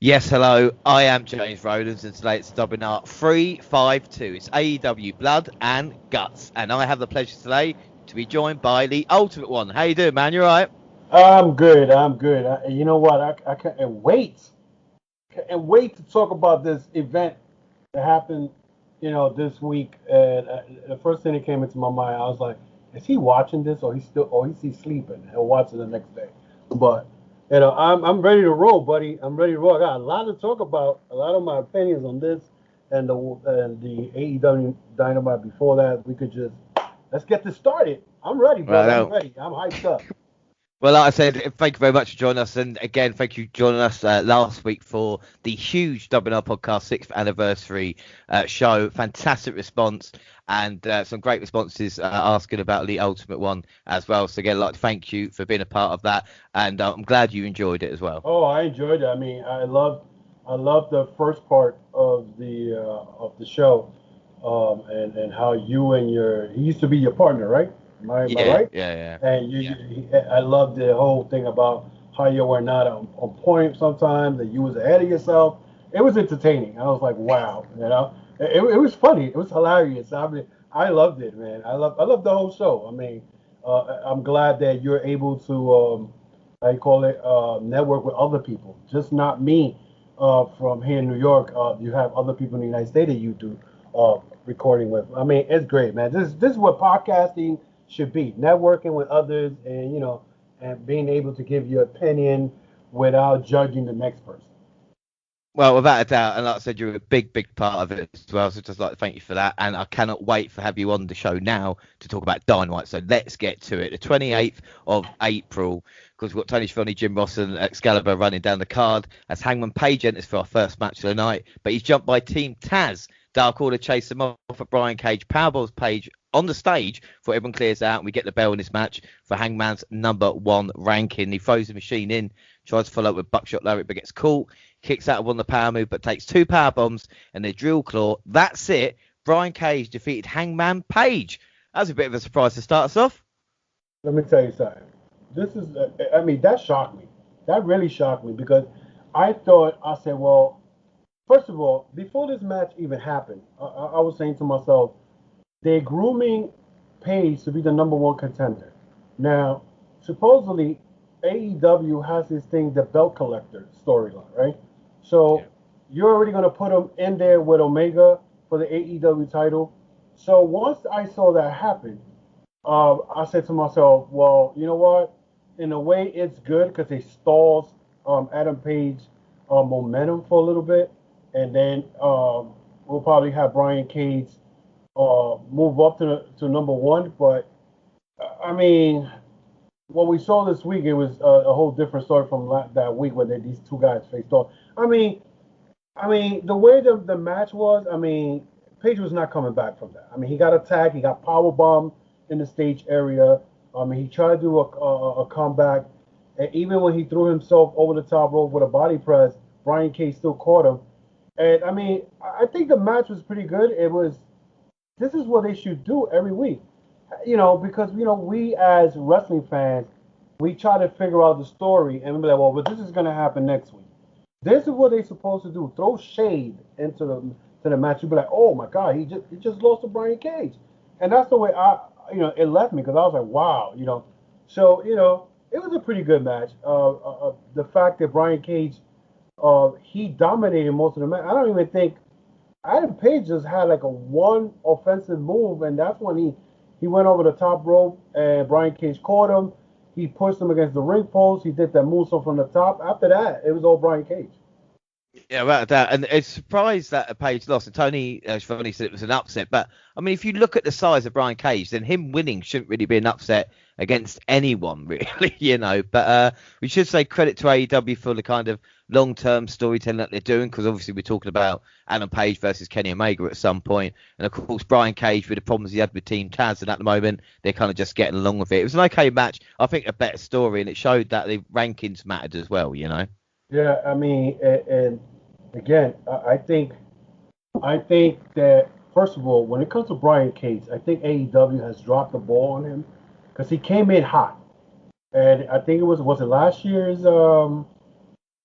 Yes, hello. I am James Rowlands, and today it's WNR352. It's AEW Blood and Guts, and I have the pleasure today to be joined by the Ultimate One. How you doing, man? You all right? I'm good. I'm good. You know what? I can't wait. Can't wait to talk about this event that happened, this week. And the first thing that came into my mind, I was like, is he watching this, or is he sleeping? He'll watch it the next day. But I'm ready to roll, buddy. I'm ready to roll. I got a lot to talk about. A lot of my opinions on this and the AEW Dynamite before that. We could just let's get this started. I'm ready, brother. I'm Well, ready. I'm hyped up. Well, like I said, thank you very much for joining us. And again, thank you for joining us last week for the huge WNR podcast 6th anniversary show. Fantastic response and some great responses asking about the Ultimate One as well. So again, I'd like to thank you for being a part of that. And I'm glad you enjoyed it as well. Oh, I enjoyed it. I mean, I love the first part of the show, and how you and he used to be your partner, right? Am I Yeah, right? yeah, yeah. And I love the whole thing about how you were not on point sometimes, that you was ahead of yourself. It was entertaining. I was like, wow, it was funny. It was hilarious. I mean, I loved it, man. I love the whole show. I mean, I'm glad that you're able to how you call it, network with other people, just not me from here in New York. You have other people in the United States that you do recording with. I mean, it's great, man. This is what podcasting should be: networking with others, and and being able to give your opinion without judging the next person. Well, without a doubt, and like I said, you're a big part of it as well. So just like to thank you for that, and I cannot wait for have you on the show now to talk about Dynamite. So let's get to it. The 28th of April, because we've got Tony Schiavone, Jim Ross, and Excalibur running down the card as Hangman Page enters for our first match of the night, but he's jumped by Team Taz. Dark Order chase him off at Brian Cage, powerballs Page on the stage before everyone clears out, and we get the bell in this match for Hangman's #1 ranking. He throws the machine in, tries to follow up with buckshot lariat, but gets caught. Kicks out of one of the power move, but takes 2 power bombs and a drill claw. That's it. Brian Cage defeated Hangman Page. That was a bit of a surprise to start us off. Let me tell you something. This is, I mean, that shocked me. That really shocked me because I said, well, first of all, before this match even happened, I was saying to myself, they're grooming Page to be the #1 contender. Now, supposedly, AEW has this thing, the belt collector storyline, right? So Yeah. you're already going to put him in there with Omega for the AEW title. So once I saw that happen, I said to myself, well, you know what? In a way, it's good because it stalls Adam Page momentum for a little bit, and then we'll probably have Brian Cage move up to #1. But I mean, what we saw this week, it was a whole different story from that week when these two guys faced off. I mean, the way the match was, I mean, Page was not coming back from that. I mean, he got attacked, he got power bombed in the stage area. I mean, he tried to do a comeback, and even when he threw himself over the top rope with a body press, Brian Cage still caught him. And I mean, I think the match was pretty good. It was. This is what they should do every week, because we as wrestling fans, we try to figure out the story and we're like, well, but this is gonna happen next week. This is what they're supposed to do. Throw shade into the match. You'd be like, oh my God, he just lost to Brian Cage, and that's the way it left me because I was like, wow. So it was a pretty good match. The fact that Brian Cage, he dominated most of the match. I don't even think Adam Page just had like a one offensive move, and that's when he went over the top rope, and Brian Cage caught him. He pushed him against the ring post. He did that moonsault from the top. After that, it was all Brian Cage. Yeah, without that. And it's surprised that Page lost. And Tony Schiavone said it was an upset. But, I mean, if you look at the size of Brian Cage, then him winning shouldn't really be an upset against anyone, really. But we should say credit to AEW for the kind of long-term storytelling that they're doing, because obviously we're talking about Adam Page versus Kenny Omega at some point. And, of course, Brian Cage, with the problems he had with Team Taz, and at the moment, they're kind of just getting along with it. It was an okay match. I think a better story, and it showed that the rankings mattered as well. Yeah, I mean, and again, I think that first of all, when it comes to Brian Cage, I think AEW has dropped the ball on him because he came in hot, and I think it was it last year's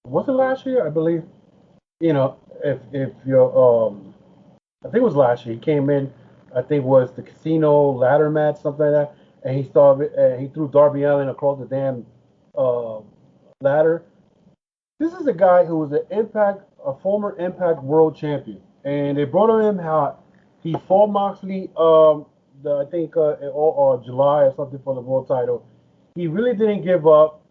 was it last year? I believe if you're I think it was last year. He came in, I think it was the casino ladder match, something like that, and he threw Darby Allin across the damn uh, ladder. This is a guy who was a former Impact World Champion, and they brought him out. He fought Moxley, I think in July or something for the world title. He really didn't give up.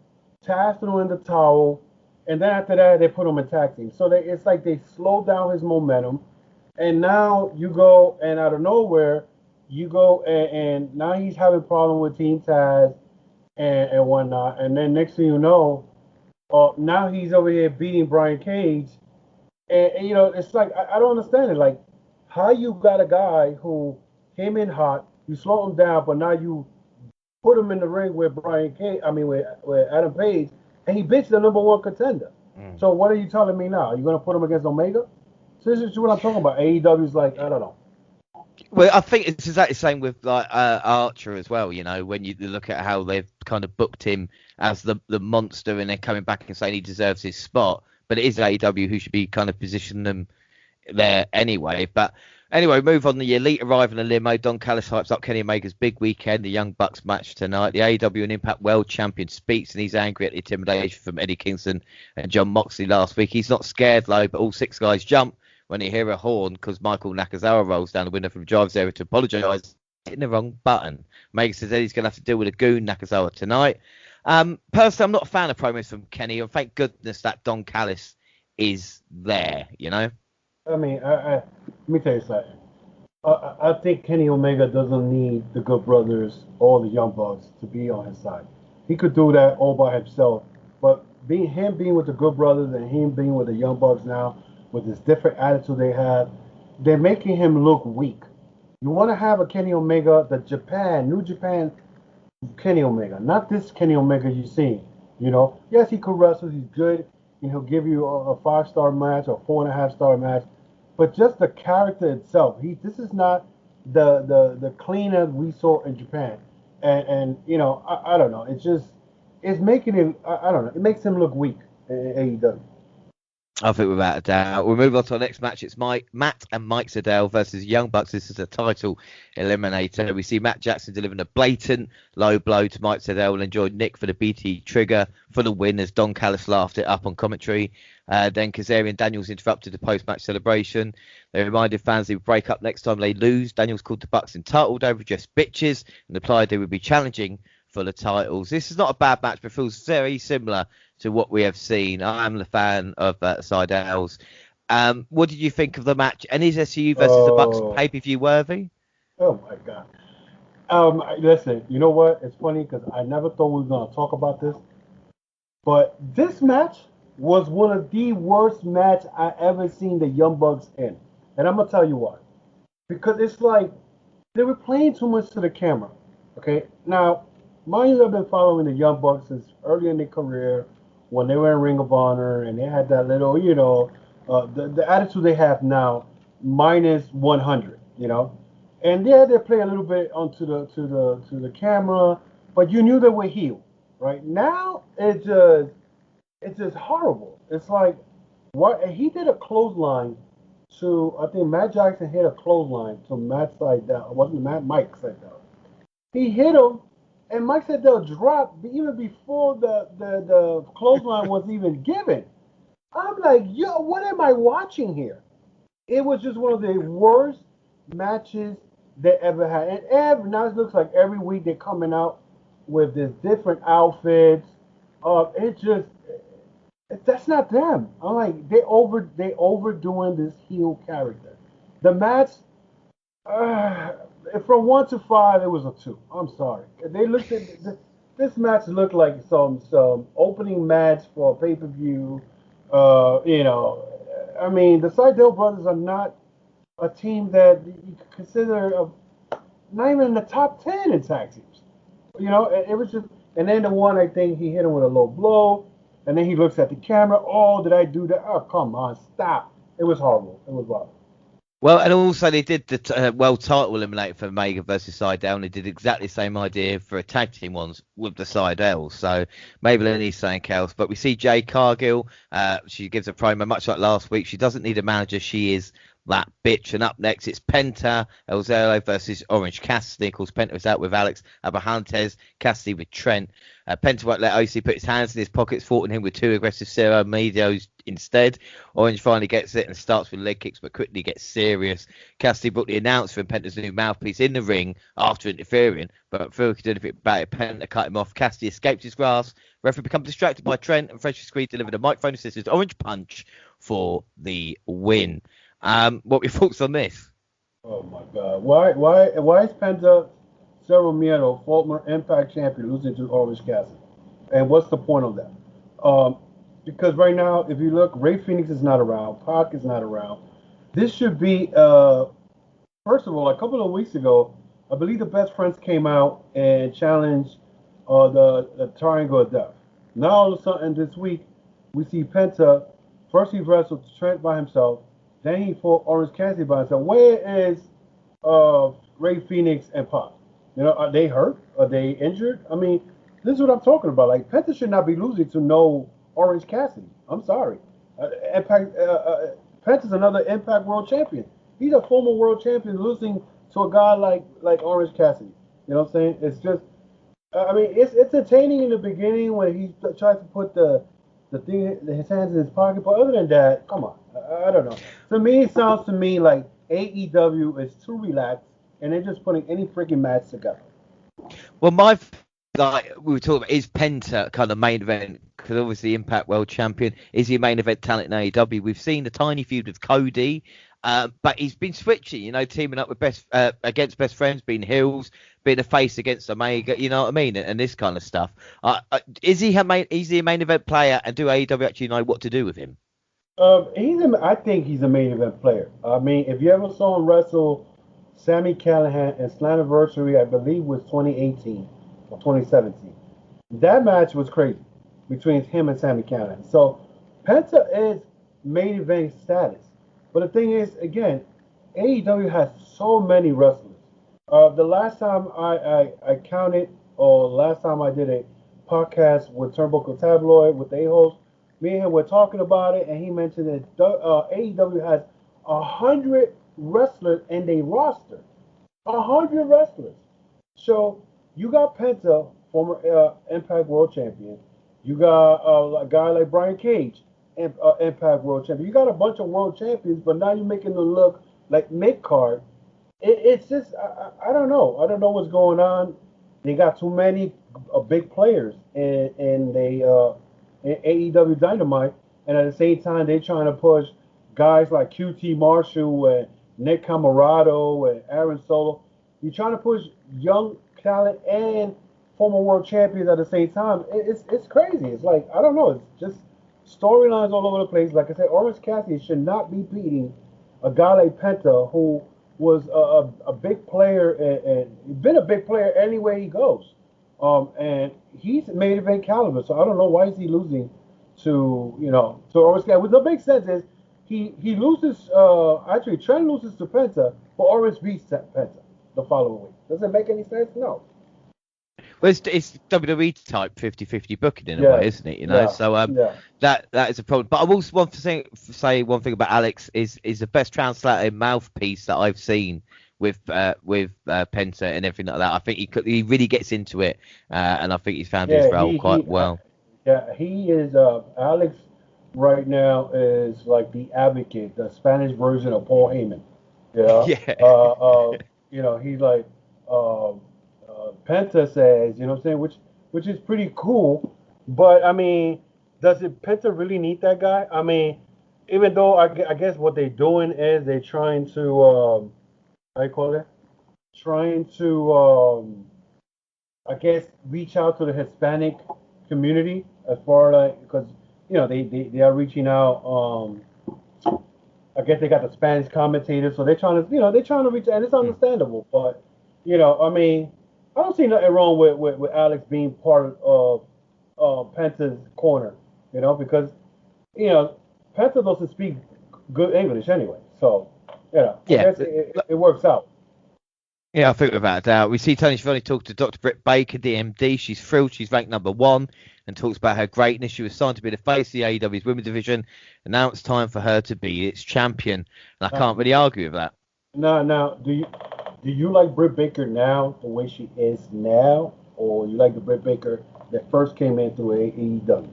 Taz threw in the towel, and then after that they put him in tag team. So it's like they slowed down his momentum, and now you go and out of nowhere, you go and now he's having problem with Team Taz and whatnot, and then next thing you know, now he's over here beating Brian Cage, and it's like I don't understand it. Like, how you got a guy who came in hot, you slow him down, but now you put him in the ring with Brian Cage. I mean, with Adam Page, and he beats the number one contender. Mm. So what are you telling me now? You're gonna put him against Omega? So this is what I'm talking about. AEW's like, I don't know. Well, I think it's exactly the same with like Archer as well. When you look at how they've kind of booked him as the monster, and then coming back and saying he deserves his spot, but it is AEW who should be kind of positioning them there anyway. But anyway, move on. The Elite arrive in a limo. Don Callis hypes up Kenny Omega's big weekend. The Young Bucks match tonight. The AEW and Impact World Champion speaks, and he's angry at the intimidation from Eddie Kingston and John Moxley last week. He's not scared though, but all six guys jump when they hear a horn because Michael Nakazawa rolls down the window from drives area to apologise, hitting the wrong button. Omega says Eddie's going to have to deal with a goon Nakazawa tonight. Personally, I'm not a fan of promos from Kenny, and thank goodness that Don Callis is there. I mean, let me tell you something. I think Kenny Omega doesn't need the Good Brothers or the Young Bucks to be on his side. He could do that all by himself. But being with the Good Brothers and him being with the Young Bucks now, with this different attitude they have, they're making him look weak. You want to have a Kenny Omega, New Japan Kenny Omega, not this Kenny Omega you've seen. Yes, he could wrestle, he's good, and he'll give you a 5-star match or 4.5-star match, but just the character itself, this is not the cleaner we saw in Japan, and I don't know, it's making him I don't know, it makes him look weak in AEW. I think without a doubt. We'll move on to our next match. It's Matt and Mike Sydal versus Young Bucks. This is a title eliminator. We see Matt Jackson delivering a blatant low blow to Mike Sydal and enjoyed Nick for the BT trigger for the win as Don Callis laughed it up on commentary. Then Kazarian Daniels interrupted the post-match celebration. They reminded fans they would break up next time they lose. Daniels called the Bucks entitled over just bitches and implied they would be challenging for the titles. This is not a bad match, but feels very similar to what we have seen. I'm the fan of Sydal's. What did you think of the match? And is SCU versus the Bucks pay-per-view worthy? Oh my God. Listen, you know what? It's funny because I never thought we were going to talk about this, but this match was one of the worst match I ever seen the Young Bucks in, and I'm gonna tell you why. Because it's like they were playing too much to the camera. Okay, now mind you, I've been following the Young Bucks since early in their career when they were in Ring of Honor and they had that little, the attitude they have now, minus 100, and yeah, they play a little bit onto the camera, but you knew they were heel. Right now, it's just horrible. It's like what he did a clothesline to, I think Matt Jackson hit a clothesline to Matt Sydal. It wasn't Mike Sydal. He hit him, and Mike Sydal dropped even before the clothesline was even given. I'm like, yo, what am I watching here? It was just one of the worst matches they ever had. And now it looks like every week they're coming out with this different outfits. That's not them. I'm like, they overdoing this heel character. The match, from 1 to 5, it was a 2. I'm sorry. They looked at this match looked like some opening match for a pay-per-view. I mean, the Sydal brothers are not a team that you could consider not even in the top 10 in tag teams. It was just, and then the one, I think he hit him with a low blow, and then he looks at the camera. Oh, did I do that? Oh, come on, stop! It was horrible. It was horrible. Well, and also they did the world title eliminator for Omega versus Seidel, and they did exactly the same idea for a tag team ones with the Seidel. So maybe they need something else. But we see Jay Cargill. She gives a promo much like last week. She doesn't need a manager. She is that bitch. And up next, it's Penta El Zero versus Orange Cassidy. Of course, Penta was out with Alex Abrahantes, Cassidy with Trent. Penta won't let OC put his hands in his pockets, thwarting him with two aggressive Cero Medios instead. Orange finally gets it and starts with leg kicks, but quickly gets serious. Cassidy brought the announcer and Penta's new mouthpiece in the ring after interfering, but Phil could do anything about it. Penta cut him off. Cassidy escaped his grasp. Referee becomes distracted by Trent, and Fresh Screed delivered a microphone assisted Orange Punch for the win. What were your thoughts on this? Oh my God! Why is Penta Cerro Miedo, former Impact champion, losing to Orange Cassidy? And what's the point of that? Because right now, if you look, Ray Phoenix is not around, Pac is not around. This should be, first of all, a couple of weeks ago, I believe the Best Friends came out and challenged the Triangle of Death. Now all of a sudden this week, we see Penta. First he wrestled Trent by himself, then he fought Orange Cassidy by himself. Where is Ray Phoenix and Pac? You know, are they hurt? Are they injured? I mean, this is what I'm talking about. Like, Penta should not be losing to no Orange Cassidy. I'm sorry. Penta's another Impact World Champion. He's a former World Champion losing to a guy like Orange Cassidy. You know what I'm saying? It's just, I mean, it's entertaining in the beginning when he tries to put his hands in his pocket. But other than that, come on. I don't know. To me, it sounds to me like AEW is too relaxed and they're just putting any freaking match together. Well, like we were talking about, is Penta kind of main event? Because obviously Impact World Champion, is he a main event talent in AEW? We've seen the tiny feud with Cody, but he's been switching, you know, teaming up with against Best Friends, being heels, being a face against Omega, you know what I mean, and this kind of stuff. Is he a main event player, and do AEW actually know what to do with him? I think he's a main event player. I mean, if you ever saw him wrestle Sami Callihan and Slammiversary, I believe was 2018 or 2017. That match was crazy between him and Sami Callihan. So Penta is main event status. But the thing is, again, AEW has so many wrestlers. The last time I counted, or last time I did a podcast with Turnbuckle Tabloid with the A-Host, me and him were talking about it, and he mentioned that AEW has 100 wrestlers in their roster. 100 wrestlers. So you got Penta, former Impact World Champion. You got a guy like Brian Cage, Impact World Champion. You got a bunch of world champions, but now you're making them look like mid-card. It's just, I don't know. I don't know what's going on. They got too many big players in AEW Dynamite, and at the same time, they're trying to push guys like QT Marshall and Nick Camarado and Aaron Solo. You're trying to push young talent and former world champions at the same time. It's crazy. It's like, I don't know. It's just storylines all over the place. Like I said, Orange Cassidy should not be beating a guy like Penta, who was a big player and been a big player anywhere he goes. And he's main event caliber, so I don't know why is he losing to Orange Cassidy. What the big sense is he loses. Actually, Trent loses to Penta, but Orange beats Penta the following week. Does it make any sense? No. Well, it's WWE type 50-50 booking in a way, isn't it? You know, so that is a problem. But I also want to say one thing about Alex is the best translated mouthpiece that I've seen with Penta and everything like that. I think he really gets into it, and I think he's found his role quite well. Yeah, he is. Alex right now is like the advocate, the Spanish version of Paul Heyman. Yeah. He's like. Penta says, you know what I'm saying, which is pretty cool, but I mean, does Penta really need that guy? I mean, even though I guess what they're doing is they're trying to, how you call it? Trying to, I guess, reach out to the Hispanic community as far like, because, they are reaching out, I guess they got the Spanish commentators, so they're trying to reach, and it's understandable, but, I mean, I don't see nothing wrong with Alex being part of Penta's corner, because, Penta doesn't speak good English anyway. So, I Yeah. guess it works out. Yeah, I think without a doubt. We see Tony Schiavone talk to Dr. Britt Baker, DMD. She's thrilled. She's ranked #1 and talks about her greatness. She was signed to be the face of the AEW's women's division, and now it's time for her to be its champion. And I can't really argue with that. Now, do you like Britt Baker now the way she is now, or you like the Britt Baker that first came in through AEW?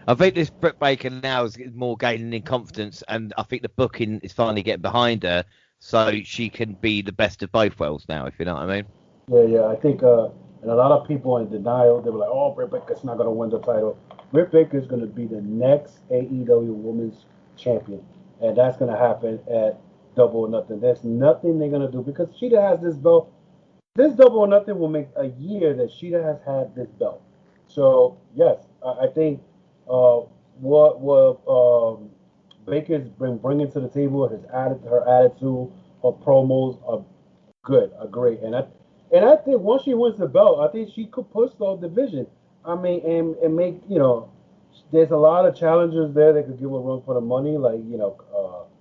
I think this Britt Baker now is more gaining in confidence, and I think the booking is finally getting behind her, so she can be the best of both worlds now, if you know what I mean. Yeah. I think, and a lot of people in denial. They were like, "Oh, Britt Baker's not gonna win the title." Britt Baker's gonna be the next AEW Women's Champion, and that's gonna happen at Double or Nothing. There's nothing they're gonna do because Sheeta has this belt. This Double or Nothing will make a year that Sheeta has had this belt. So yes, I think what Baker's been bringing to the table, her attitude, her promos are good, are great, and I think once she wins the belt, I think she could push the division. I mean, and make there's a lot of challengers there that could give a run for the money, like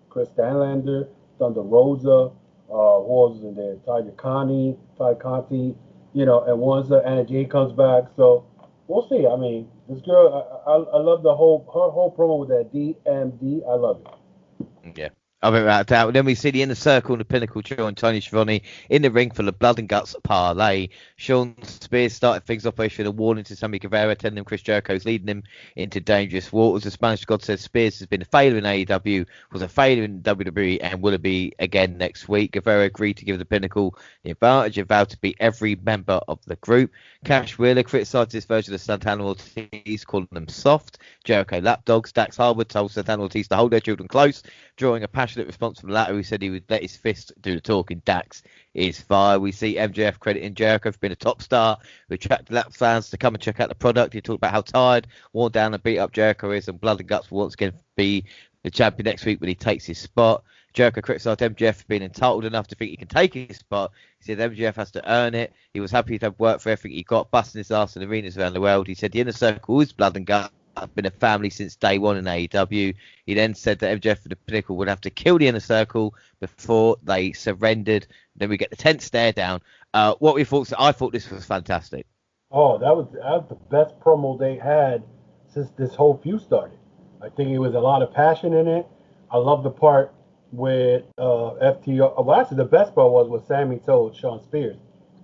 Chris Stanlander, Thunder Rosa, who was in there, Ty Conti, and once Anna Jay comes back, so we'll see. I mean, this girl, I love her whole promo with that DMD. I love it. Yeah. I think without a doubt. Then we see the Inner Circle and the Pinnacle Joe and Tony Schiavone in the ring for the Blood and Guts parlay. Sean Spears started things off by issuing a warning to Sammy Guevara, telling him Chris Jericho's leading him into dangerous waters. The Spanish God says Spears has been a failure in AEW, was a failure in WWE, and will be again next week. Guevara agreed to give the Pinnacle the advantage and vowed to beat every member of the group. Cash Wheeler criticised this version of Santana Ortiz, calling them soft. Jericho lapdogs. Dax Harwood told Santana Ortiz to hold their children close, drawing a passionate response from the latter, who said he would let his fist do the talking. Dax is fire. We see MJF crediting Jericho for being a top star, who attracted that fans to come and check out the product. He talked about how tired, worn down, and beat up Jericho is, and Blood and Guts will once again be the champion next week when he takes his spot. Jericho criticised MJF for being entitled enough to think he can take his spot. He said MJF has to earn it. He was happy to have worked for everything he got, busting his ass in arenas around the world. He said the Inner Circle is Blood and Guts. I've been a family since day one in AEW. He then said that MJF and the Pinnacle would have to kill the Inner Circle before they surrendered. Then we get the 10th stare down. What we thought? I thought this was fantastic. Oh, that was the best promo they had since this whole feud started. I think it was a lot of passion in it. I love the part with FTR. Well, actually, the best part was what Sammy told Sean Spears.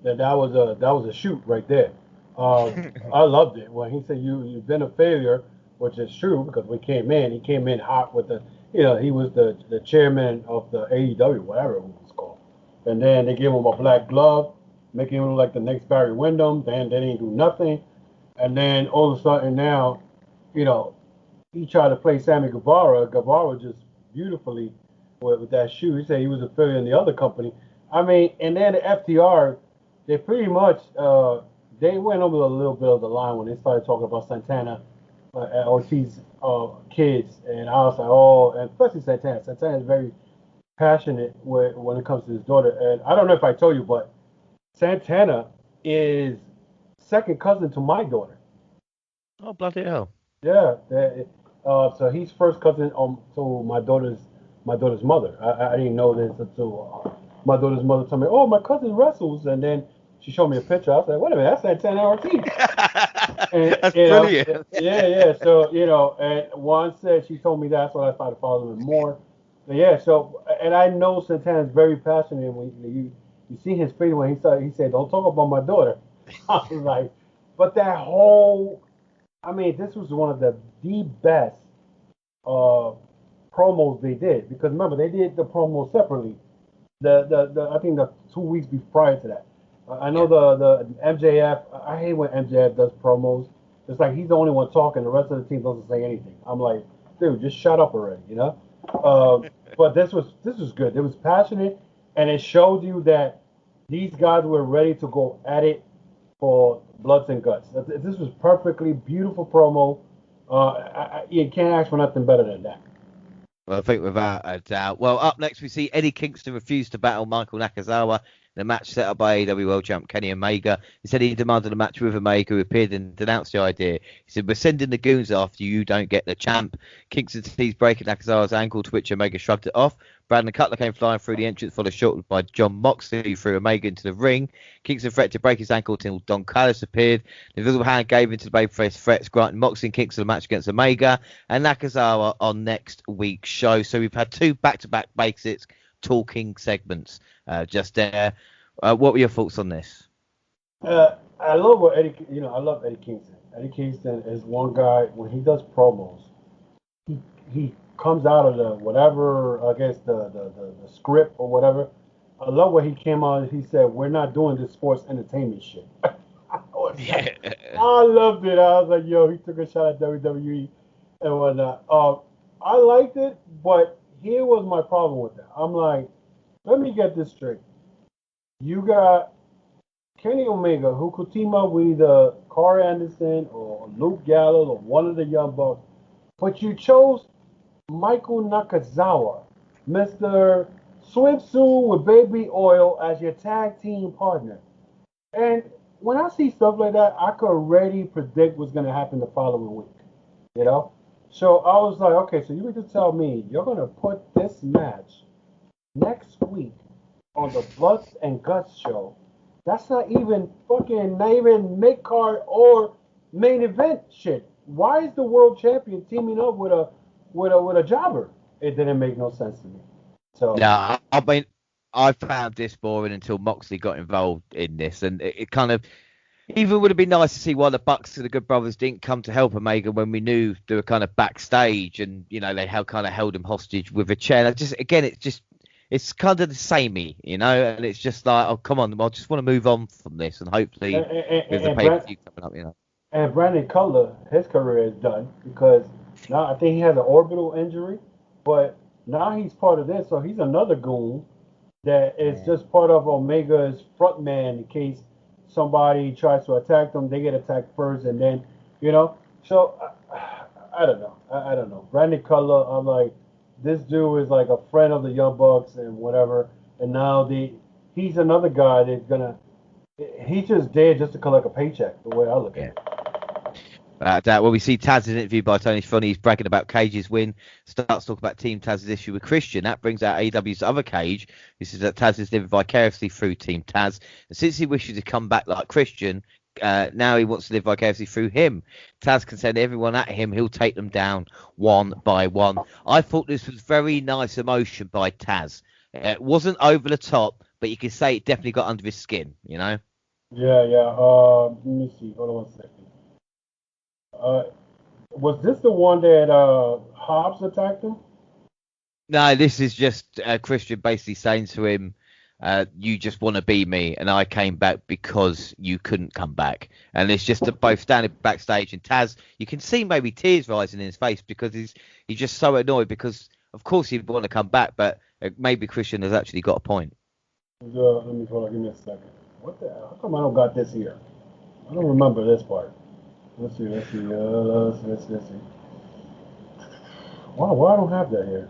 That was a shoot right there. I loved it when he said you've been a failure, which is true because he came in hot with he was the chairman of the AEW, whatever it was called, and then they gave him a black glove, making him look like the next Barry Windham. Then they didn't do nothing, and then all of a sudden now, he tried to play Sammy Guevara. Guevara just beautifully with that shoe. He said he was a failure in the other company. I mean, and then the FTR, they pretty much they went over a little bit of the line when they started talking about Santana Ortiz kids, and I was like, oh, and especially Santana. Santana is very passionate when it comes to his daughter, and I don't know if I told you, but Santana is second cousin to my daughter. Oh, bloody hell! Yeah, so he's first cousin to my daughter's mother. I didn't know this until my daughter's mother told me, oh, my cousin wrestles, and then she showed me a picture. I was like, wait a minute, that's Santana Ortiz. That's brilliant. Yeah. So, and once she told me that, so I started following him more. But yeah, so, and I know Santana's very passionate. When you see his face when he said, don't talk about my daughter. I was like, but that whole, I mean, this was one of the best promos they did. Because remember, they did the promo separately. I think the 2 weeks prior to that. I know the MJF. I hate when MJF does promos. It's like he's the only one talking. The rest of the team doesn't say anything. I'm like, dude, just shut up already, But this was good. It was passionate, and it showed you that these guys were ready to go at it for Bloods and Guts. This was perfectly beautiful promo. You can't ask for nothing better than that. Well, I think without a doubt. Well, up next we see Eddie Kingston refuse to battle Michael Nakazawa in a match set up by AEW World Champ Kenny Omega. He said he demanded a match with Omega, who appeared and denounced the idea. He said, "We're sending the goons after you don't get the champ." Kingston teased breaking Nakazawa's ankle, to which Omega shrugged it off. Brandon Cutler came flying through the entrance, followed shortly by John Moxley, who threw Omega into the ring. Kingston threatened to break his ankle until Don Callis appeared. The Invisible Hand gave into the babyface threats, granting Moxley and Kingston a match against Omega and Nakazawa on next week's show. So we've had two back-to-back basics talking segments just there. What were your thoughts on this? I love what Eddie. I love Eddie Kingston. Eddie Kingston is one guy when he does promos. He comes out of the whatever, I guess the script or whatever. I love what he came out. He said, "We're not doing this sports entertainment shit." I loved it. I was like, "Yo," he took a shot at WWE and whatnot. I liked it, but here was my problem with that. I'm like, let me get this straight. You got Kenny Omega, who could team up with either Carl Anderson or Luke Gallows or one of the Young Bucks, but you chose Michael Nakazawa, Mr. Swimsuit with Baby Oil, as your tag team partner. And when I see stuff like that, I could already predict what's going to happen the following week, So I was like, okay, so you mean to tell me you're going to put this match next week on the Bloods and Guts show? That's not even mid-card or main event shit. Why is the world champion teaming up with a jobber? It didn't make no sense to me. So yeah, I mean, I found this boring until Moxley got involved in this, and it kind of even would have been nice to see why the Bucks and the Good Brothers didn't come to help Omega when we knew they were kind of backstage, and they kind of held him hostage with a chair. It's kind of the samey, and it's just like, oh, come on, I just want to move on from this, and hopefully there's a pay-per-view coming up, And Brandon Cutler, his career is done because now I think he has an orbital injury, but now he's part of this, so he's another goon that is just part of Omega's front man in case somebody tries to attack them, they get attacked first, and then, So I don't know. I don't know. Brandon Cutler, I'm like, this dude is like a friend of the Young Bucks and whatever, and now he's another guy that's he's just there just to collect a paycheck, the way I look at it. Well, we see Taz's interview by Tony Schiavone. He's bragging about Cage's win. Starts talking about Team Taz's issue with Christian. That brings out AEW's other Cage. This is that Taz is living vicariously through Team Taz. And since he wishes to come back like Christian, now he wants to live vicariously through him. Taz can send everyone at him. He'll take them down one by one. I thought this was very nice emotion by Taz. It wasn't over the top, but you could say it definitely got under his skin, Yeah. Let me see. Hold on 1 second. Was this the one that Hobbs attacked him? No, this is just Christian basically saying to him, you just want to be me, and I came back because you couldn't come back. And it's just both standing backstage, and Taz, you can see maybe tears rising in his face because he's just so annoyed because, of course, he'd want to come back, but maybe Christian has actually got a point. Let me hold on, give me a second. What the hell? How come I don't got this here? I don't remember this part. Let's see. Why I don't have that here?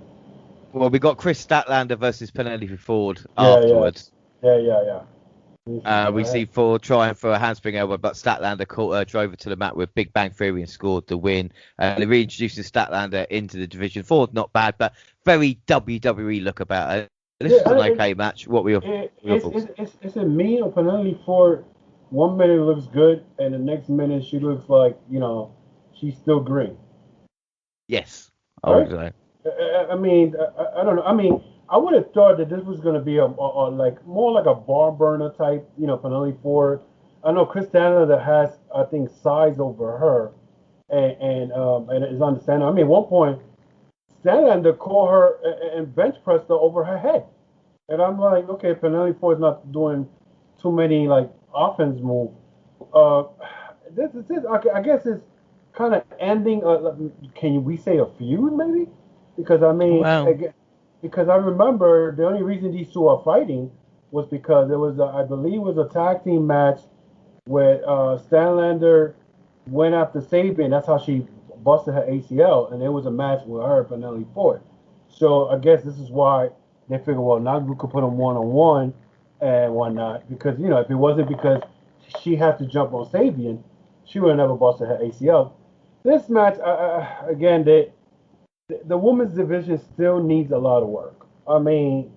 Well, we got Chris Statlander versus Penelope Ford afterwards. Yeah. We see Ford trying for a handspring elbow, but Statlander caught her, drove her to the mat with Big Bang Theory and scored the win. They reintroduced Statlander into the division. Ford, not bad, but very WWE look about her. This is an okay match. What were your thoughts? Is it me or Penelope Ford? 1 minute looks good, and the next minute she looks like, she's still green. Yes. I would say. I mean, I don't know. I mean, I would have thought that this was going to be a like more like a barn burner type, Penelope Ford. I know Chris Stanley that has, I think, size over her, and is understanding. I mean, at one point, Stanley called her and bench pressed her over her head, and I'm like, okay, Penelope Ford's not doing too many like offense move. This I guess it's kind of ending. Can we say a feud maybe? Because I mean, because I remember the only reason these two are fighting was because there was I believe it was a tag team match where Stanlander went after Sabian. That's how she busted her ACL, and there was a match with her and Penelope Ford. So I guess this is why they figured, well, now we could put them 1-on-1 and whatnot. Because if it wasn't because she had to jump on Sabian, she would have never busted her ACL. This match, again, the women's division still needs a lot of work. I mean,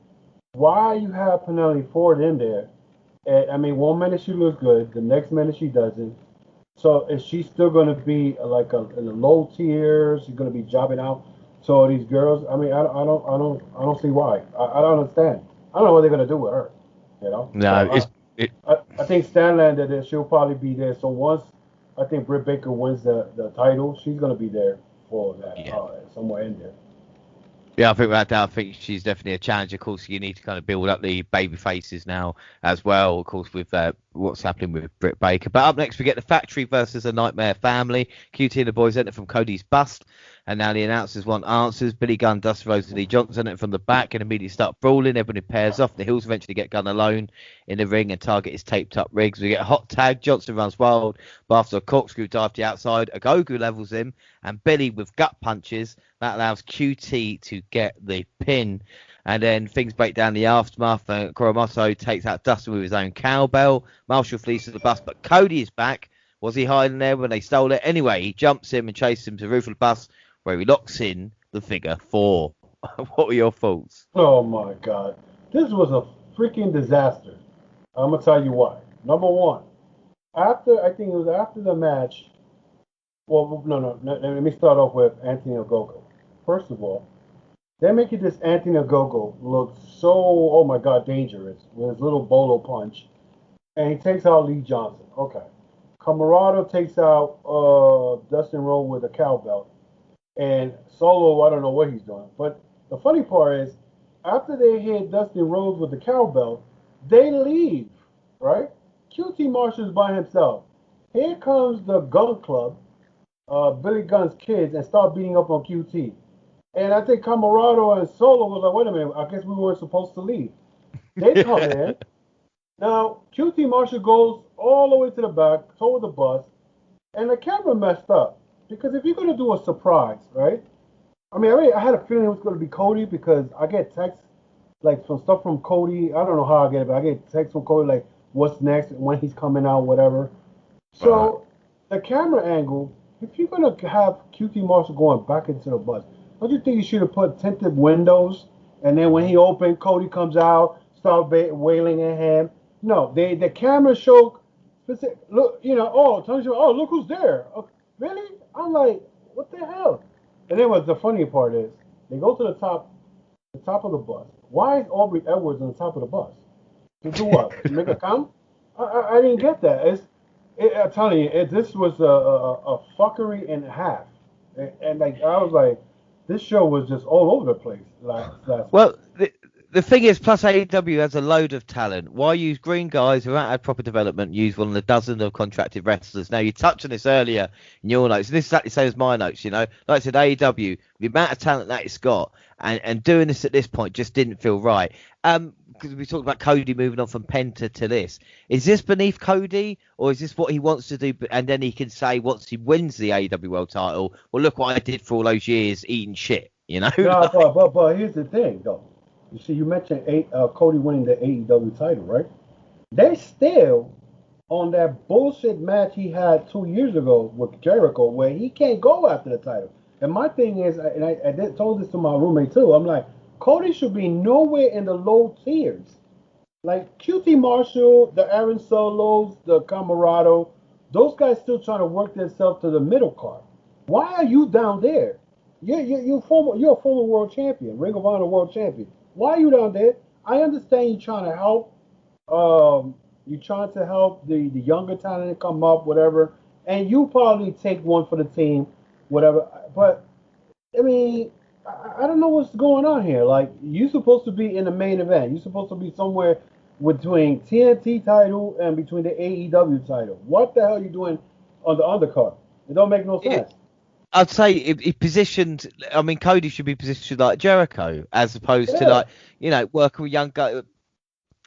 why you have Penelope Ford in there? And, I mean, one minute she looks good, the next minute she doesn't. So is she still going to be like in the low tier? She's going to be jobbing out to all these girls. I mean, I don't see why. I don't understand. I don't know what they're going to do with her. No, So I think Stanlander that she'll probably be there. So once I think Britt Baker wins the title, she's going to be there for that somewhere in there. Yeah, I think without doubt, I think she's definitely a challenge. Of course, you need to kind of build up the baby faces now as well, of course, with what's happening with Britt Baker. But up next, we get the Factory versus the Nightmare Family. QT and the boys enter from Cody's bust, and now the announcers want answers. Billy Gunn, Dusty Rhodes, and Lee Johnson enter from the back and immediately start brawling. Everybody pairs off. The Hills eventually get Gunn alone in the ring, and Target is taped up Riggs. We get a hot tag. Johnson runs wild, but after a corkscrew dive to the outside, Ogogo levels him, and Billy with gut punches. That allows QT to get the pin. And then things break down in the aftermath. Koromoto takes out Dustin with his own cowbell. Marshall flees to the bus, but Cody is back. Was he hiding there when they stole it? Anyway, he jumps him and chases him to the roof of the bus, where he locks in the figure 4. What were your thoughts? Oh, my God. This was a freaking disaster. I'm going to tell you why. Number one, I think it was after the match. Well, no. Let me start off with Anthony Ogogo. First of all, they're making this Anthony Ogogo look so, oh my God, dangerous with his little bolo punch. And he takes out Lee Johnson. Okay. Camarado takes out Dustin Rhodes with a cowbell. And Solo, I don't know what he's doing. But the funny part is, after they hit Dustin Rhodes with the cowbell, they leave, right? QT Marshall's by himself. Here comes the Gun Club, Billy Gunn's kids, and start beating up on QT. And I think Camarado and Solo was like, wait a minute, I guess we weren't supposed to leave. They come in. Now, QT Marshall goes all the way to the back, toward the bus, and the camera messed up. Because if you're going to do a surprise, right? I mean, I had a feeling it was going to be Cody because I get texts, like, some stuff from Cody. I don't know how I get it, but I get texts from Cody, like, what's next, when he's coming out, whatever. So, the camera angle, if you're going to have QT Marshall going back into the bus, don't you think you should have put tinted windows? And then when he opened, Cody comes out, start wailing at him. No, the camera showed, look, look who's there. Really? I'm like, what the hell? And then what the funny part is, they go to the top of the bus. Why is Aubrey Edwards on the top of the bus? To do what? To make a count? I didn't get that. I'm telling you, this was a fuckery and a half. And like I was like, this show was just all over the place last Well, the thing is, plus AEW has a load of talent. Why use green guys who haven't had proper development, use one of the dozen of contracted wrestlers? Now, you touched on this earlier in your notes, and this is exactly the same as my notes, Like I said, AEW, the amount of talent that it's got, and doing this at this point just didn't feel right. Because we talked about Cody moving on from Penta to this. Is this beneath Cody, or is this what he wants to do? And then he can say, once he wins the AEW World title, well, look what I did for all those years eating shit, No, but here's the thing, though. You see, you mentioned Cody winning the AEW title, right? They still on that bullshit match he had 2 years ago with Jericho, where he can't go after the title. And my thing is, and I told this to my roommate too. I'm like, Cody should be nowhere in the low tiers. Like QT Marshall, the Aaron Solos, the Camarado, those guys still trying to work themselves to the middle card. Why are you down there? You're a former world champion, Ring of Honor world champion. Why are you down there? I understand you're trying to help. You're trying to help the younger talent come up, whatever. And you probably take one for the team, whatever. But I mean, I don't know what's going on here. Like, you're supposed to be in the main event. You're supposed to be somewhere between TNT title and between the AEW title. What the hell are you doing on the undercard? It don't make no sense. I'd say it positioned. I mean, Cody should be positioned like Jericho, as opposed to working with young guys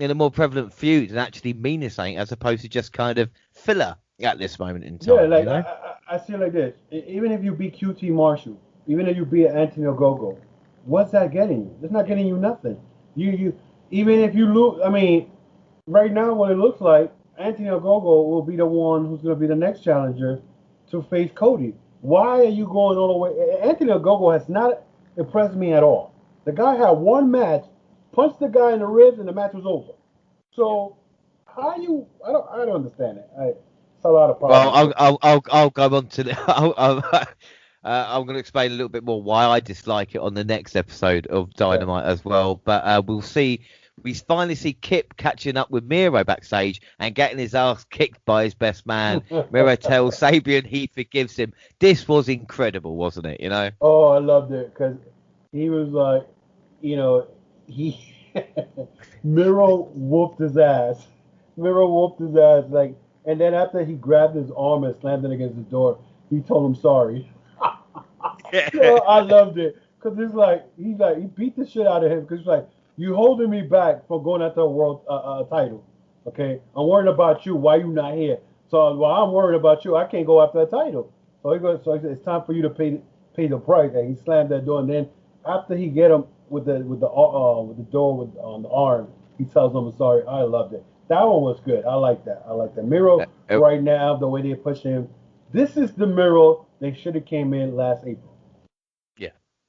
in a more prevalent feud and actually meaning something, as opposed to just kind of filler at this moment in time. Yeah, like I see it like this. Even if you beat QT Marshall, even if you beat Anthony Ogogo, what's that getting you? It's not getting you nothing. You even if you lose, I mean, right now, what it looks like, Anthony Ogogo will be the one who's going to be the next challenger to face Cody. Why are you going all the way? Anthony Ogogo has not impressed me at all. The guy had one match, punched the guy in the ribs, and the match was over. So how you? I don't understand it. It's a lot of Well, problems. I'll go on to the. I'm going to explain a little bit more why I dislike it on the next episode of Yeah. Dynamite as well. But we'll see. We finally see Kip catching up with Miro backstage and getting his ass kicked by his best man. Miro tells Sabian he forgives him. This was incredible, wasn't it? You know. Oh, I loved it because he was like, he Miro whooped his ass. Miro whooped his ass like, and then after he grabbed his arm and slammed it against the door, he told him sorry. So I loved it because it's like he beat the shit out of him because he's like, you holding me back from going after a world title. Okay, I'm worried about you. Why you not here? So while I'm worried about you, I can't go after a title. So he goes. So he said, it's time for you to pay the price. And he slammed that door. And then after he get him with the door with on the arm, he tells him sorry. I loved it. That one was good. I like that. I like that. Miro right now, the way they push him. This is the Miro they should have came in last April.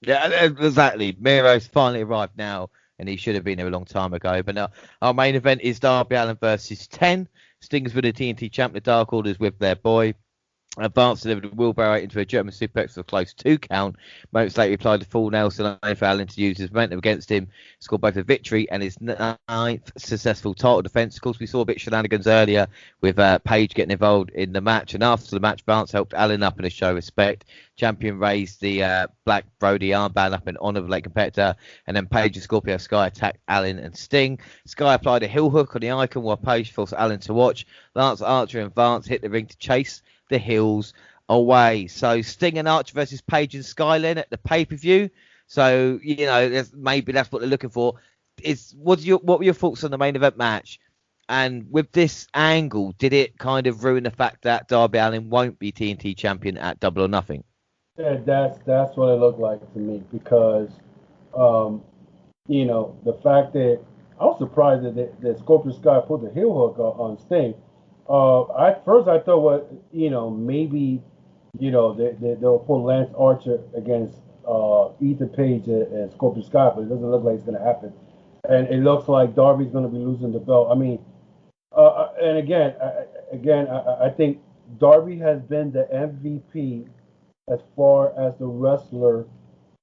Yeah, exactly. Miro's finally arrived now, and he should have been here a long time ago. But now our main event is Darby Allin versus 10. Sting's with the TNT champ. The Dark Order's with their boy. Advanced delivered a wheelbarrow into a German suplex for a close 2 count. Moments later, he applied the full Nelson for Allen to use his momentum against him. Scored both a victory and his 9th successful title defense. Of course, we saw a bit of shenanigans earlier with Paige getting involved in the match. And after the match, Vance helped Allen up in a show of respect. Champion raised the Black Brody armband up in honour of the late competitor. And then Paige and Scorpio Sky attacked Allen and Sting. Sky applied a heel hook on the icon while Paige forced Allen to watch. Lance Archer and Vance hit the ring to chase the heels away. So Sting and Archer versus Paige and Skylin at the pay-per-view. So, maybe that's what they're looking for. What were your thoughts on the main event match? And with this angle, did it kind of ruin the fact that Darby Allin won't be TNT champion at Double or Nothing? Yeah, that's what it looked like to me because, the fact that I was surprised that Scorpio Sky put the heel hook on Sting. At first I thought, maybe, they'll put Lance Archer against Ethan Page and Scorpio Sky, but it doesn't look like it's going to happen. And it looks like Darby's going to be losing the belt. I mean, and again, I think Darby has been the MVP as far as the wrestler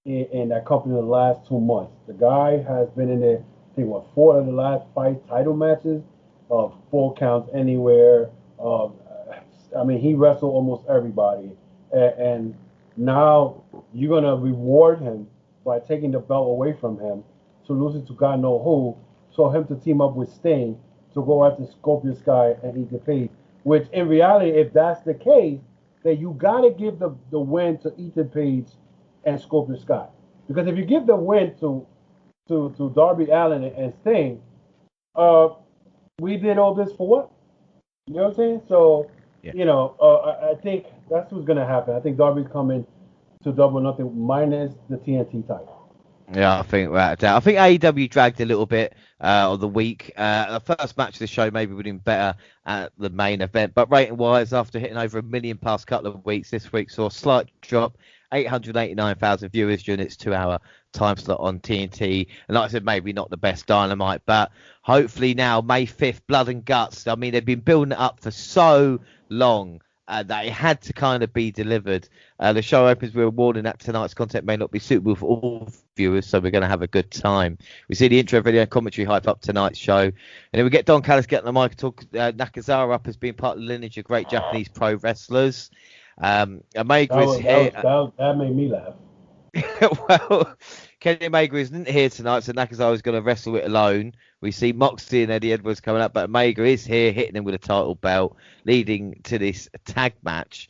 in that company in the last 2 months. The guy has been in there, I think, 4 of the last 5 title matches. 4 counts anywhere. He wrestled almost everybody. And now you're going to reward him by taking the belt away from him to lose it to God know who, so him to team up with Sting to go after Scorpio Sky and Ethan Page. Which, in reality, if that's the case, then you got to give the win to Ethan Page and Scorpio Sky. Because if you give the win to Darby Allin and Sting, we did all this for what? You know what I'm saying? So, I think that's what's going to happen. I think Darby's coming to Double or Nothing minus the TNT title. Yeah, I think that. I think AEW dragged a little bit of the week. The first match of the show maybe would have been better at the main event, but rating-wise, after hitting over 1 million past couple of weeks, this week saw a slight drop. 889,000 viewers during its 2-hour time slot on TNT. And like I said, maybe not the best Dynamite, but hopefully now May 5th, Blood and Guts. I mean, they've been building it up for so long that it had to kind of be delivered. The show opens with a warning that tonight's content may not be suitable for all viewers, so we're going to have a good time. We see the intro video and commentary hype up tonight's show. And then we get Don Callis getting the mic and talk Nakazawa up as being part of the lineage of great Japanese pro wrestlers. Omega is here. That made me laugh. Well, Kenny Omega isn't here tonight, so Nakazawa is going to wrestle it alone. We see Moxley and Eddie Edwards coming up, but Omega is here, hitting him with a title belt, leading to this tag match.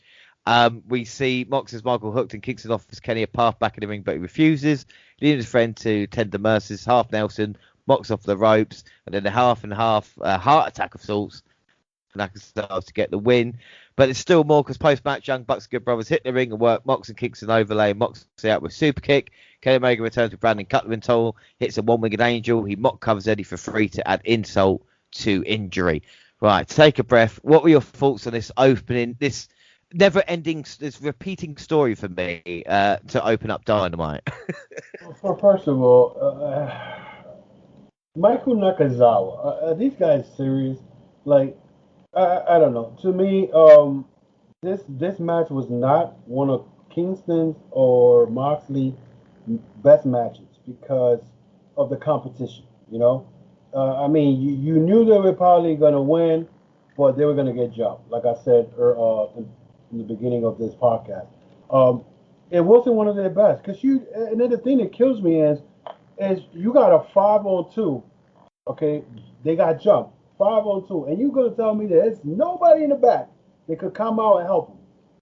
We see Mox as Michael hooked and Kingston offers Kenny a path back in the ring, but he refuses, leading his friend to tender mercies. Half Nelson, Mox off the ropes, and then a half and half heart attack of sorts. Nakazawa to get the win. But it's still more because post-match, Young Bucks and Good Brothers hit the ring and work Mox and Kingston overlay. Moxley out with super kick. Kenny Omega returns with Brandon Cutler in total. Hits a one-winged angel. He mock covers Eddie for free to add insult to injury. Right, take a breath. What were your thoughts on this opening, this never-ending, this repeating story for me to open up Dynamite? First of all, Michael Nakazawa, are these guys serious? Like, I don't know. To me, this match was not one of Kingston's or Moxley's best matches because of the competition. You know, I mean, you knew they were probably gonna win, but they were gonna get jumped. Like I said in the beginning of this podcast, it wasn't one of their best. And then the thing that kills me is you got a 5-on-2. Okay, they got jumped 5-on-2, and you're gonna tell me that there's nobody in the back that could come out and help them.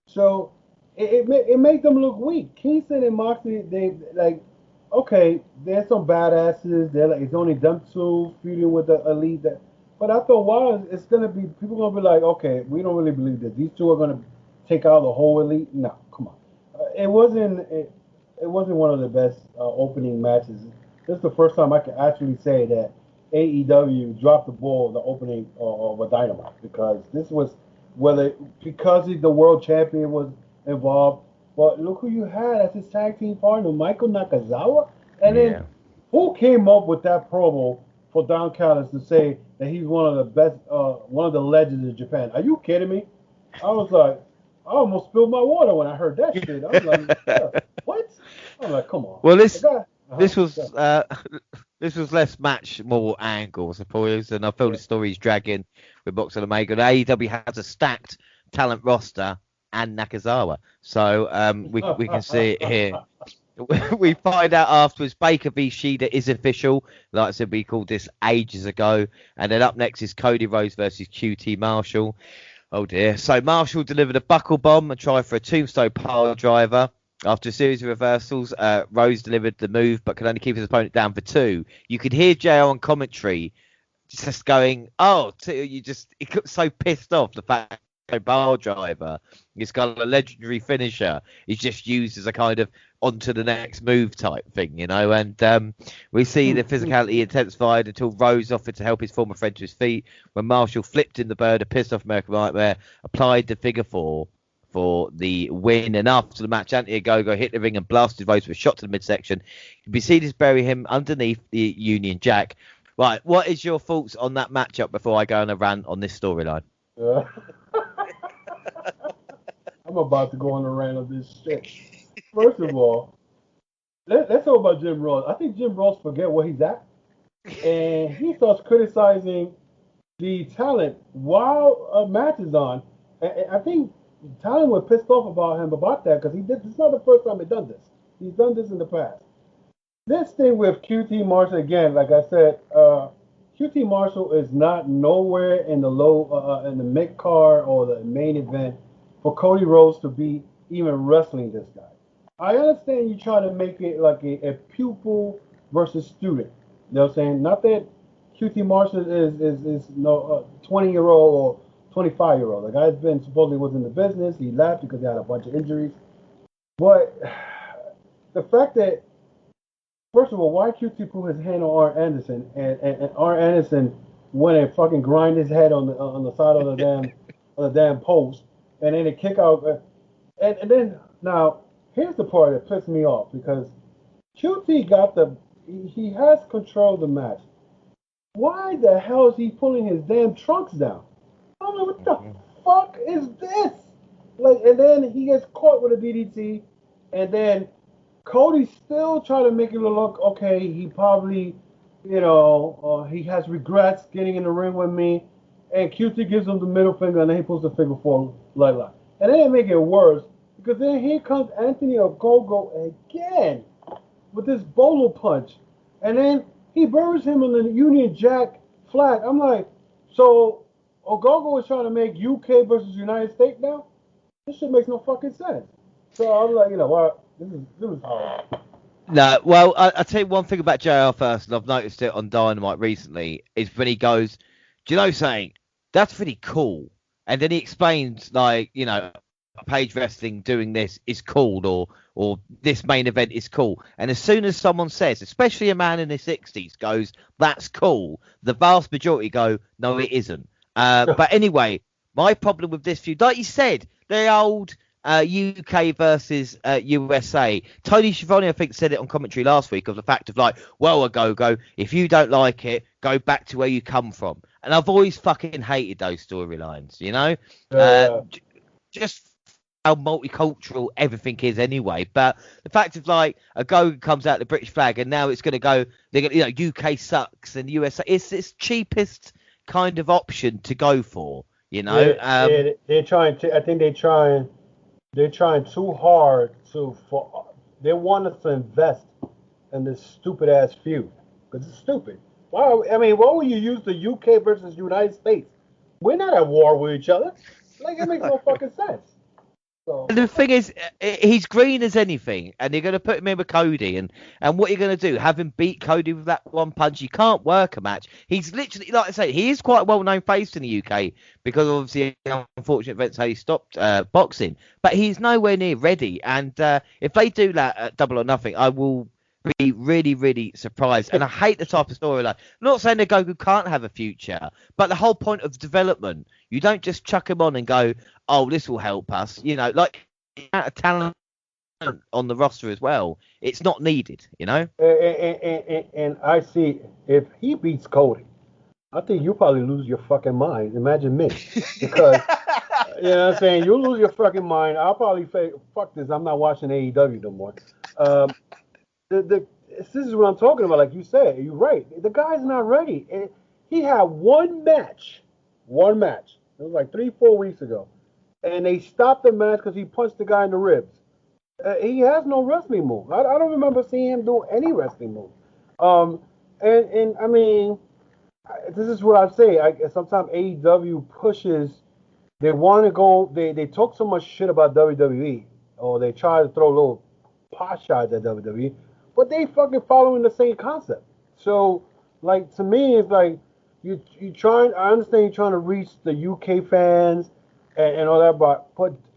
So it made them look weak. Kingston and Moxley, they like, okay, there's some badasses. They're like, it's only them two feuding with the elite. But after a while, it's gonna be people gonna be like, okay, we don't really believe that these two are gonna take out the whole elite. No, come on. It wasn't one of the best opening matches. This is the first time I can actually say that AEW dropped the ball in the opening of a Dynamite, because this was because the world champion was involved. But look who you had as his tag team partner, Michael Nakazawa. And then who came up with that promo for Don Callis to say that he's one of the best, one of the legends of Japan? Are you kidding me? I was like, I almost spilled my water when I heard that shit. I was like, yeah, what? I'm like, come on. Well, this was less match, more angle, I suppose, and I feel the story's dragging with Mox and Omega. And AEW has a stacked talent roster and Nakazawa, so we can see it here. We find out afterwards Baker v Shida is official. Like I said, we called this ages ago. And then up next is Cody Rhodes versus QT Marshall. Oh dear. So Marshall delivered a buckle bomb and tried for a tombstone pile driver. After a series of reversals, Rose delivered the move but could only keep his opponent down for 2. You could hear JR on commentary just going, he got so pissed off the fact that bar driver, he's got a legendary finisher, he's just used as a kind of onto the next move type thing, you know. And we see the physicality intensified until Rose offered to help his former friend to his feet, when Marshall flipped in the bird, a pissed off American Nightmare, applied the figure 4 for the win. And after the match, Anthony Ogogo hit the ring and blasted Rose with a shot to the midsection. You can see this bury him underneath the Union Jack. Right, what is your thoughts on that matchup before I go on a rant on this storyline? I'm about to go on a rant of this shit. First of all, let's talk about Jim Ross. I think Jim Ross forget where he's at, and he starts criticizing the talent while a match is on. And I think talent was pissed off about him about that, because it's not the first time he's done this. He's done this in the past. This thing with QT Marshall, again, like I said, QT Marshall is not nowhere in the in the mid card or the main event for Cody Rhodes to be even wrestling this guy. I understand you try to make it like a pupil versus student. You know what I'm saying? Not that QT Marshall is no 20-year-old or 25-year-old. The guy's been supposedly was in the business. He left because he had a bunch of injuries. But the fact that, first of all, why QT put his hand on Arn Anderson and Arn Anderson went and fucking grind his head on the side of the damn post, and then they kick out, and then now here's the part that pissed me off, because QT he has control of the match. Why the hell is he pulling his damn trunks down? I'm like, what the fuck is this? Like, and then he gets caught with a DDT, and then Cody still trying to make it look okay. He probably, he has regrets getting in the ring with me, and QT gives him the middle finger, and then he pulls the figure 4 like. And then it make it worse, because then here comes Anthony Ogogo again with this bolo punch, and then he buries him in the Union Jack flat. I'm like, so Ogogo is trying to make UK versus United States now? This shit makes no fucking sense. So I'm like, what? This is horrible. No, well, I'll tell you one thing about JR first, and I've noticed it on Dynamite recently, is when he goes, do you know something? That's pretty cool. And then he explains, like, Page Wrestling doing this is cool, or this main event is cool. And as soon as someone says, especially a man in his 60s, goes, that's cool, the vast majority go, no, it isn't. But anyway, my problem with this feud, like you said, the old UK versus USA. Tony Schiavone, I think, said it on commentary last week of the fact of like, well, a go-go, if you don't like it, go back to where you come from. And I've always fucking hated those storylines, you know? Just how multicultural everything is anyway. But the fact of like a go comes out the British flag and now it's going to go, they're going, you know, UK sucks and USA, it's cheapest kind of option to go for, you know. They're trying to, I think they're trying too hard they want us to invest in this stupid ass feud because it's stupid. Why would you use the UK versus United States? We're not at war with each other. Like, it makes no fucking sense. So. And the thing is, he's green as anything, and you're going to put him in with Cody, and what you're going to do, have him beat Cody with that one punch? You can't work a match. He's literally, like I say, he is quite a well-known face in the UK because obviously unfortunate events how he stopped boxing, but he's nowhere near ready. And if they do that at Double or Nothing, I will be really, really surprised. And I hate the type of storyline. I'm not saying that Goku can't have a future, but the whole point of development, you don't just chuck him on and go, oh, this will help us. You know, like out of talent on the roster as well, it's not needed, you know? And I see, if he beats Cody, I think you probably lose your fucking mind. Imagine me. Because, you know what I'm saying? You'll lose your fucking mind. I'll probably say, fuck this, I'm not watching AEW no more. This is what I'm talking about. Like you said, you're right. The guy's not ready. And he had one match. It was like 3-4 weeks ago, and they stopped the match because he punched the guy in the ribs. He has no wrestling move. I don't remember seeing him do any wrestling move. And I mean, this is what I say. Sometimes AEW pushes. They want to go. They talk so much shit about WWE, or they try to throw little pot shots at WWE. But they fucking following the same concept. So, like, to me, it's like you trying. I understand you're trying to reach the UK fans and all that, but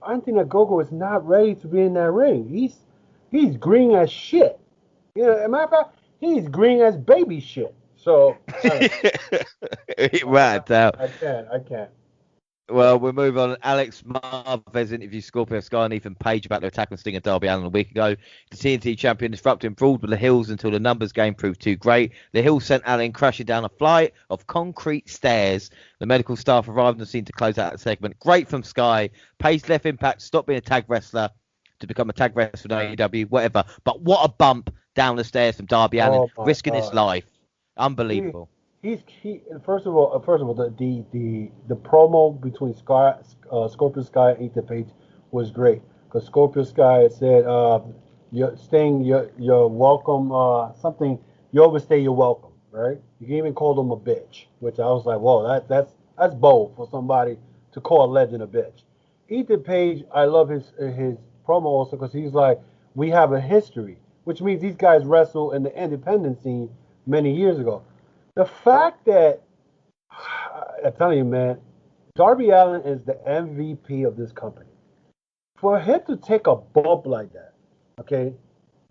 Anthony Ogogo is not ready to be in that ring. He's green as shit. You know, as a matter of fact, he's green as baby shit. So, right now. I can't. Well, we'll move on. Alex Marvez interviewed Scorpio Sky and Ethan Page about their attack on Sting and Darby Allin a week ago. The TNT champion disrupted and brawled with the Hills until the numbers game proved too great. The Hills sent Allin crashing down a flight of concrete stairs. The medical staff arrived on the scene to close out the segment. Great from Sky. Page left Impact, stopped being a tag wrestler to become a tag wrestler in AEW, whatever. But what a bump down the stairs from Darby Allin, risking his life. Unbelievable. First of all, the promo between Scorpio Sky and Ethan Page was great because Scorpio Sky said, you're welcome, something, you overstay your welcome, right? You can even call him a bitch, which I was like, whoa, that's bold for somebody to call a legend a bitch. Ethan Page, I love his promo also because he's like, we have a history, which means these guys wrestled in the independent scene many years ago. The fact that, I'm telling you, man, Darby Allin is the MVP of this company. For him to take a bump like that, okay,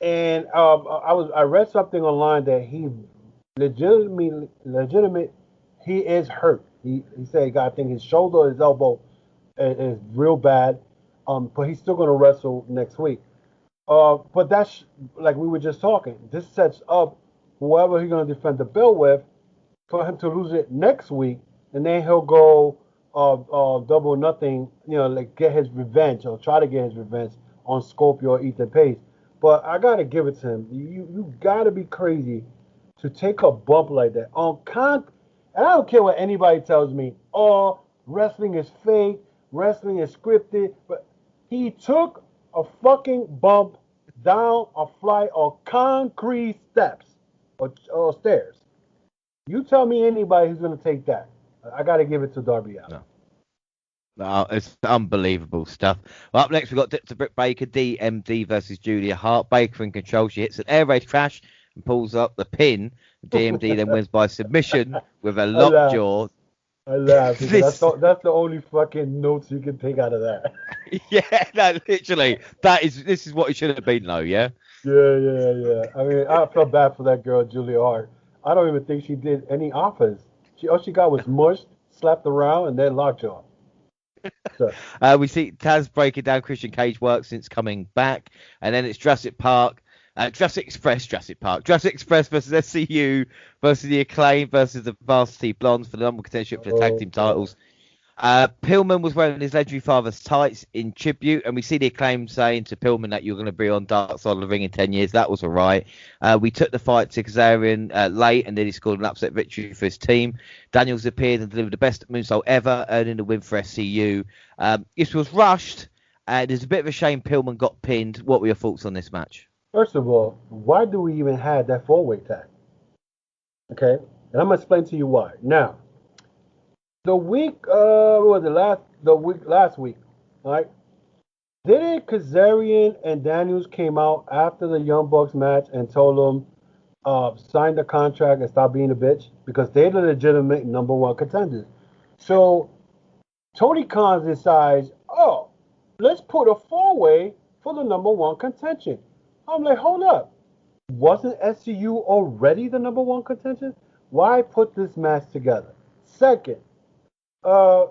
and I read something online that he legitimate, he is hurt. He said, I think his shoulder, his elbow is real bad, but he's still going to wrestle next week. But that's, like we were just talking, this sets up whoever he's going to defend the belt with, for him to lose it next week, and then he'll go Double or Nothing, you know, like get his revenge or try to get his revenge on Scorpio or Ethan Page. But I gotta give it to him. You gotta be crazy to take a bump like that and I don't care what anybody tells me. Oh, wrestling is fake, wrestling is scripted, but he took a fucking bump down a flight of concrete steps or stairs. You tell me anybody who's going to take that. I got to give it to Darby Allin. No, it's unbelievable stuff. Well, up next, we've got Dr. Britt Baker, DMD versus Julia Hart. Baker in control. She hits an air raid crash and pulls up the pin. DMD then wins by submission with a lockjaw. I laugh because This, that's the only fucking notes you can take out of that. yeah, no, literally, this is what it should have been, though. Yeah. Yeah. I mean, I felt bad for that girl, Julia Hart. I don't even think she did any offense. All she got was mushed, slapped around, and then lockjaw. So, We see Taz breaking down Christian Cage work since coming back, and then it's Jurassic Park, Jurassic Express versus SCU versus the Acclaim versus the Varsity Blondes for the number contention for the tag oh team boy. titles. Pillman was wearing his legendary father's tights in tribute, and we see the Acclaim saying to Pillman that you're going to be on Dark Side of the Ring in 10 years. That was all right. We took the fight to Kazarian late, and then he scored an upset victory for his team. Daniels appeared and delivered the best moonsault ever, earning the win for SCU. This was rushed, and it's a bit of a shame Pillman got pinned. What were your thoughts on this match? First of all, why do we even have that four-way tag? Okay, and I'm gonna explain to you why. Now, the week, what was it last week, right? Didn't Kazarian and Daniels came out after the Young Bucks match and told them, sign the contract and stop being a bitch because they're the legitimate number one contenders. So Tony Khan decides, oh, let's put a four-way for the number one contention. I'm like, hold up. Wasn't SCU already the number one contention? Why put this match together? Second, uh,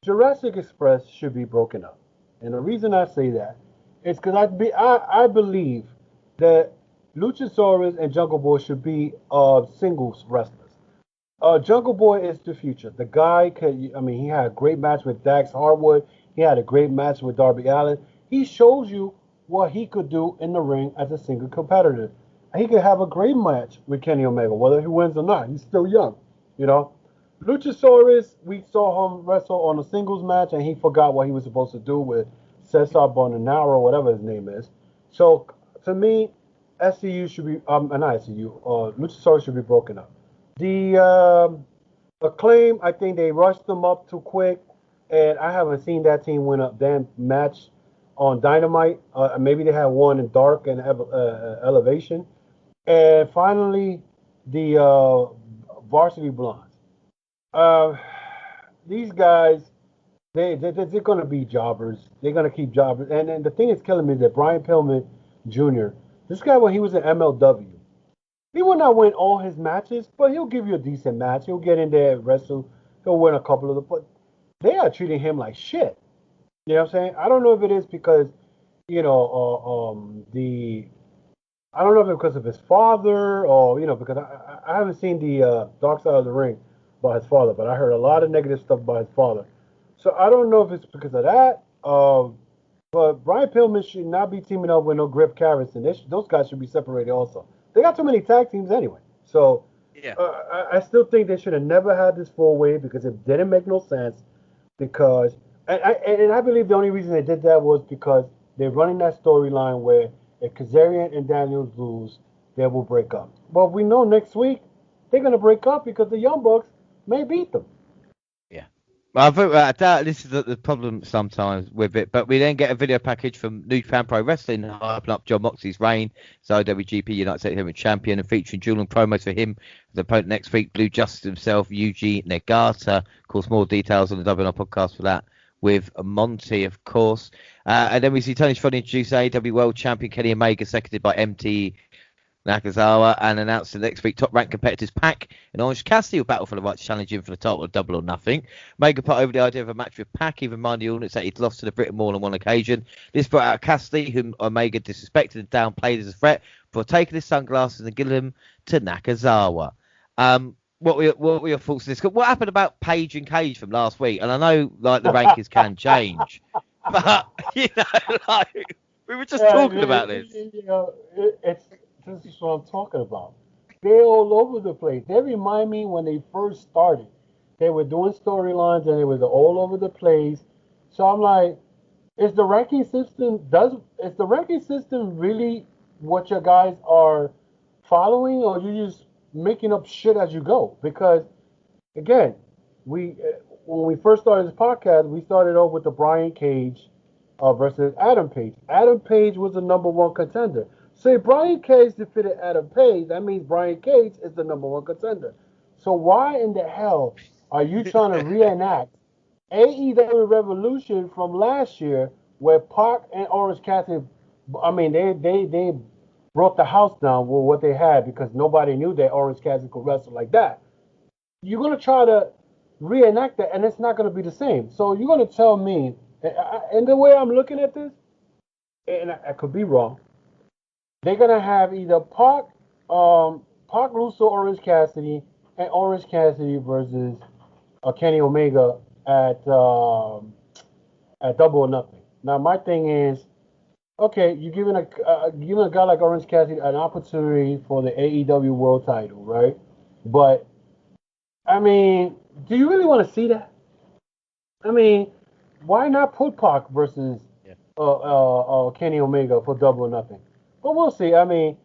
Jurassic Express should be broken up. And the reason I say that is because I believe that Luchasaurus and Jungle Boy should be singles wrestlers. Jungle Boy is the future. The guy he had a great match with Dax Harwood. He had a great match with Darby Allin. He shows you what he could do in the ring as a single competitor. He could have a great match with Kenny Omega, whether he wins or not. He's still young, you know. Luchasaurus, we saw him wrestle on a singles match, and he forgot what he was supposed to do with Cesar Bonanaro, whatever his name is. So, to me, SCU should be, not SCU, Luchasaurus should be broken up. The Acclaim, I think they rushed them up too quick, and I haven't seen that team win a damn match on Dynamite. Maybe they had one in Dark and Elevation. And finally, the Varsity Blondes. Uh, these guys, they're going to be jobbers. They're going to keep jobbers. And the thing that's killing me is that Brian Pillman Jr., this guy, when he was in MLW, he will not win all his matches, but he'll give you a decent match. He'll get in there and wrestle. He'll win a couple of them. But they are treating him like shit. You know what I'm saying? I don't know if it is because, you know, I don't know if it's because of his father or, you know, because I haven't seen the Dark Side of the Ring by his father, but I heard a lot of negative stuff about his father. So I don't know if it's because of that. But Brian Pillman should not be teaming up with no Griff Carrison. Those guys should be separated also. They got too many tag teams anyway. So Yeah. I still think they should have never had this four-way because it didn't make no sense. Because and I believe the only reason they did that was because they're running that storyline where if Kazarian and Daniels lose, they will break up. But we know next week they're going to break up because the Young Bucks may beat them. Yeah. Well, I doubt this is the problem sometimes with it, but we then get a video package from New Japan Pro Wrestling hyping up John Moxley's reign as IWGP United States Heavyweight Champion and featuring dueling promos for him, the opponent next week, Blue Justice himself, Yuji Nagata. Of course, more details on the WNR podcast for that with Monty, of course. And then we see Tony Schiavone introduce AEW World Champion Kenny Omega, seconded by MT Nakazawa, and announced the next week top-ranked competitors Pac and Orange Cassidy will battle for the right to challenge him for the title of Double or Nothing. Omega put over the idea of a match with Pac, even reminding the audience that he'd lost to the Brit more than one occasion. This brought out Cassidy, whom Omega disrespected and downplayed as a threat, before taking his sunglasses and giving them to Nakazawa. What were your thoughts on this? What happened about Page and Cage from last week? And I know like the rankings can change, but you know, like we were just talking about this. You know, this is what I'm talking about. They're all over the place. They remind me when they first started. They were doing storylines and it was all over the place. So I'm like, is the ranking system really what your guys are following, or you just making up shit as you go? Because again, when we first started this podcast, we started off with the Brian Cage versus Adam Page. Adam Page was the number one contender. So if Brian Cage defeated Adam Page, that means Brian Cage is the number one contender. So why in the hell Are you trying to reenact AEW Revolution from last year where Pac and Orange Cassidy, I mean, they broke the house down with what they had because nobody knew that Orange Cassidy could wrestle like that. You're going to try to reenact that, and it's not going to be the same. So you're going to tell me, and the way I'm looking at this, and I could be wrong, they're going to have either Pac Russo, Orange Cassidy, and Orange Cassidy versus Kenny Omega at Double or Nothing. Now my thing is, okay, you're giving a guy like Orange Cassidy an opportunity for the AEW World Title, right? But I mean, do you really want to see that? I mean, why not put Pac versus Kenny Omega for Double or Nothing? But we'll see. I mean,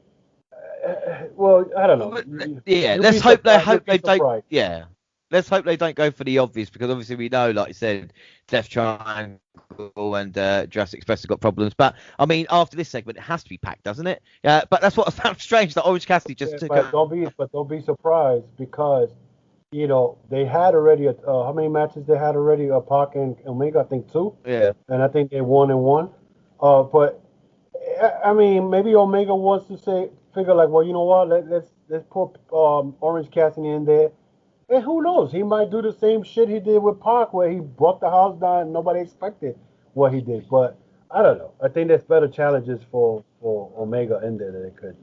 well, I don't know. Yeah, let's hope they don't. Yeah, let's hope they don't go for the obvious because obviously we know, like you said, Death Triangle and Jurassic Express have got problems. But I mean, after this segment, it has to be Pac, doesn't it? Yeah, but that's what I found strange that Orange Cassidy just took. Don't be surprised because they had already how many matches they had already? Pac and Omega, I think 2. Yeah. And I think they won and won. But I mean, maybe Omega wants to figure like, well, you know what? Let's put Orange Cassidy in there. And who knows? He might do the same shit he did with Pac, where he brought the house down and nobody expected what he did. But I don't know. I think there's better challenges for Omega in there that they could,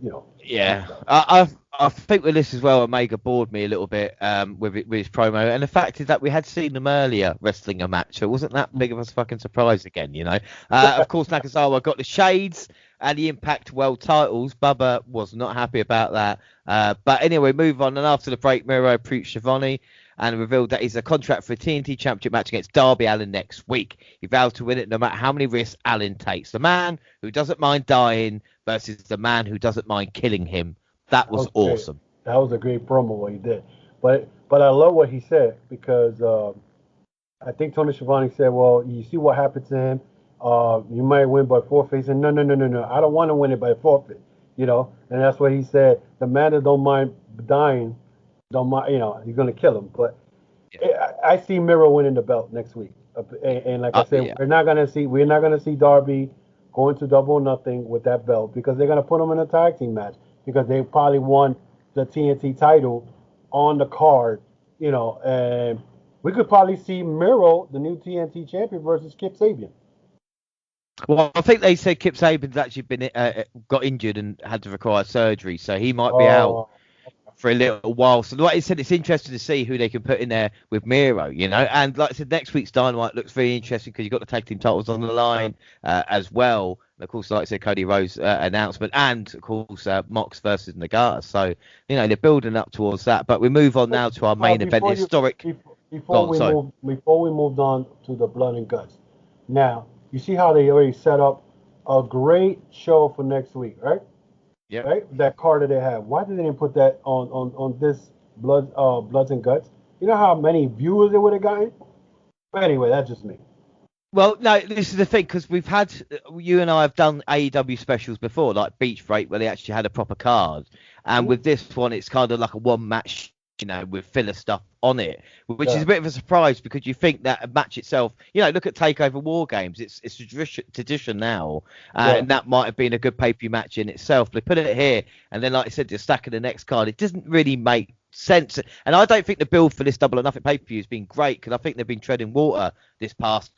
Yeah, I think with this as well, Omega bored me a little bit with his promo, and the fact is that we had seen them earlier wrestling a match, so it wasn't that big of a fucking surprise again, Of course, Nakazawa got the shades and the Impact World titles. Bubba was not happy about that. But anyway, move on. And after the break, Miro approached Schiavone and revealed that he's a contract for a TNT Championship match against Darby Allin next week. He vowed to win it no matter how many risks Allin takes. The man who doesn't mind dying versus the man who doesn't mind killing him. That was awesome. That was a great promo what he did. But I love what he said because I think Tony Schiavone said, well, you see what happened to him. You might win by forfeit. He said, no. I don't want to win it by forfeit. And that's what he said. The man that don't mind dying, don't mind, he's going to kill him. But I see Miro winning the belt next week. And like I said, we're not going to see Darby going to Double or Nothing with that belt because they're going to put him in a tag team match because they probably won the TNT title on the card, and we could probably see Miro, the new TNT champion, versus Kip Sabian. Well, I think they said Kip Sabian's actually been got injured and had to require surgery, so he might be out for a little while. So like I said, it's interesting to see who they can put in there with Miro, And like I said, next week's Dynamite looks very interesting because you've got the tag team titles on the line as well. And of course, like I said, Cody Rhodes announcement and, of course, Mox versus Nagata. So, they're building up towards that. But we move on now to our main event, historic. Before we moved on to the Blood and Guts. Now, you see how they already set up a great show for next week, right? Yeah. Right? That card that they have. Why did they didn't put that on this Bloods and Guts? You know how many viewers they would have gotten? But anyway, that's just me. Well, no, this is the thing, because you and I have done AEW specials before, like Beach Break, where they actually had a proper card. And with this one, it's kind of like a one match, with filler stuff on it, which is a bit of a surprise because you think that a match itself, look at TakeOver War Games, it's tradition now, and that might have been a good pay-per-view match in itself. They put it here, and then, like I said, the stack of the next card, it doesn't really make sense. And I don't think the build for this Double or Nothing pay-per-view has been great because I think they've been treading water this past,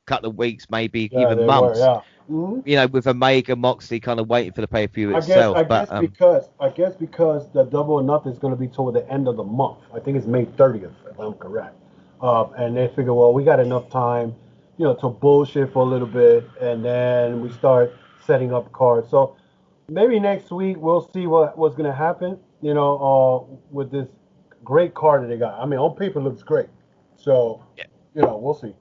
couple of weeks, maybe even months. With Omega, Moxley kind of waiting for the pay-per-view itself. I guess because the Double or Nothing is going to be toward the end of the month. I think it's May 30th, if I'm correct. And they figure, well, we got enough time, to bullshit for a little bit, and then we start setting up cards. So maybe next week we'll see what's going to happen. With this great card that they got. I mean, on paper it looks great. So, we'll see.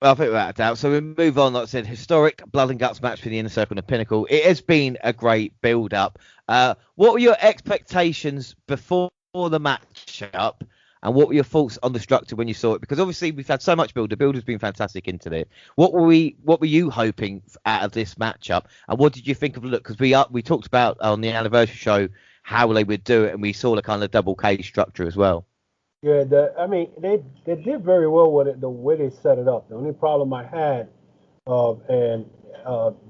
Well, I think without a doubt. So we move on. Like I said, historic Blood and Guts match for the Inner Circle and the Pinnacle. It has been a great build-up. What were your expectations before the match-up? And what were your thoughts on the structure when you saw it? Because obviously we've had so much build. The build has been fantastic into it. What were you hoping out of this match-up? And what did you think of the look? Because we talked about on the anniversary show how they would do it, and we saw the kind of double cage structure as well. Yeah, I mean, they did very well with it, the way they set it up. The only problem I had, and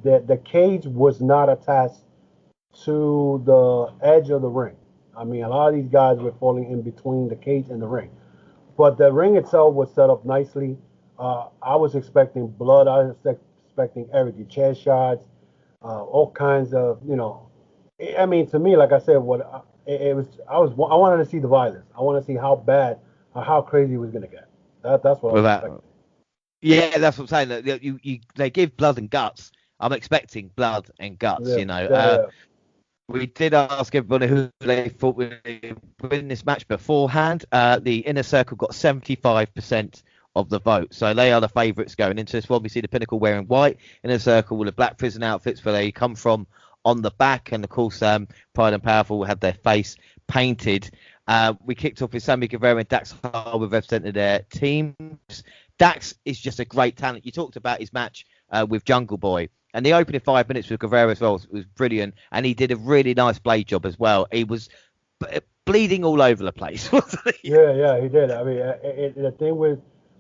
the cage was not attached to the edge of the ring. I mean, a lot of these guys were falling in between the cage and the ring. But the ring itself was set up nicely. I was expecting blood. I was expecting everything, chair shots, all kinds of, I mean, to me, like I said, I wanted to see the violence. I want to see how bad or how crazy it was gonna get. That's what I was Without, expecting. yeah, that's what I'm saying. That they give blood and guts. I'm expecting blood and guts. Yeah, yeah, yeah. We did ask everybody who they thought would win this match beforehand. The Inner Circle got 75% of the vote, so they are the favourites going into this one. We see the Pinnacle wearing white, Inner Circle with the black prison outfits where they come from on the back, and of course, Pride and Powerful had their face painted. We kicked off with Sammy Guevara and Dax Harwood represented their teams. Dax is just a great talent. You talked about his match with Jungle Boy. And the opening 5 minutes with Guevara as well was brilliant. And he did a really nice blade job as well. He was bleeding all over the place, wasn't he? Yeah, he did. I mean, the thing with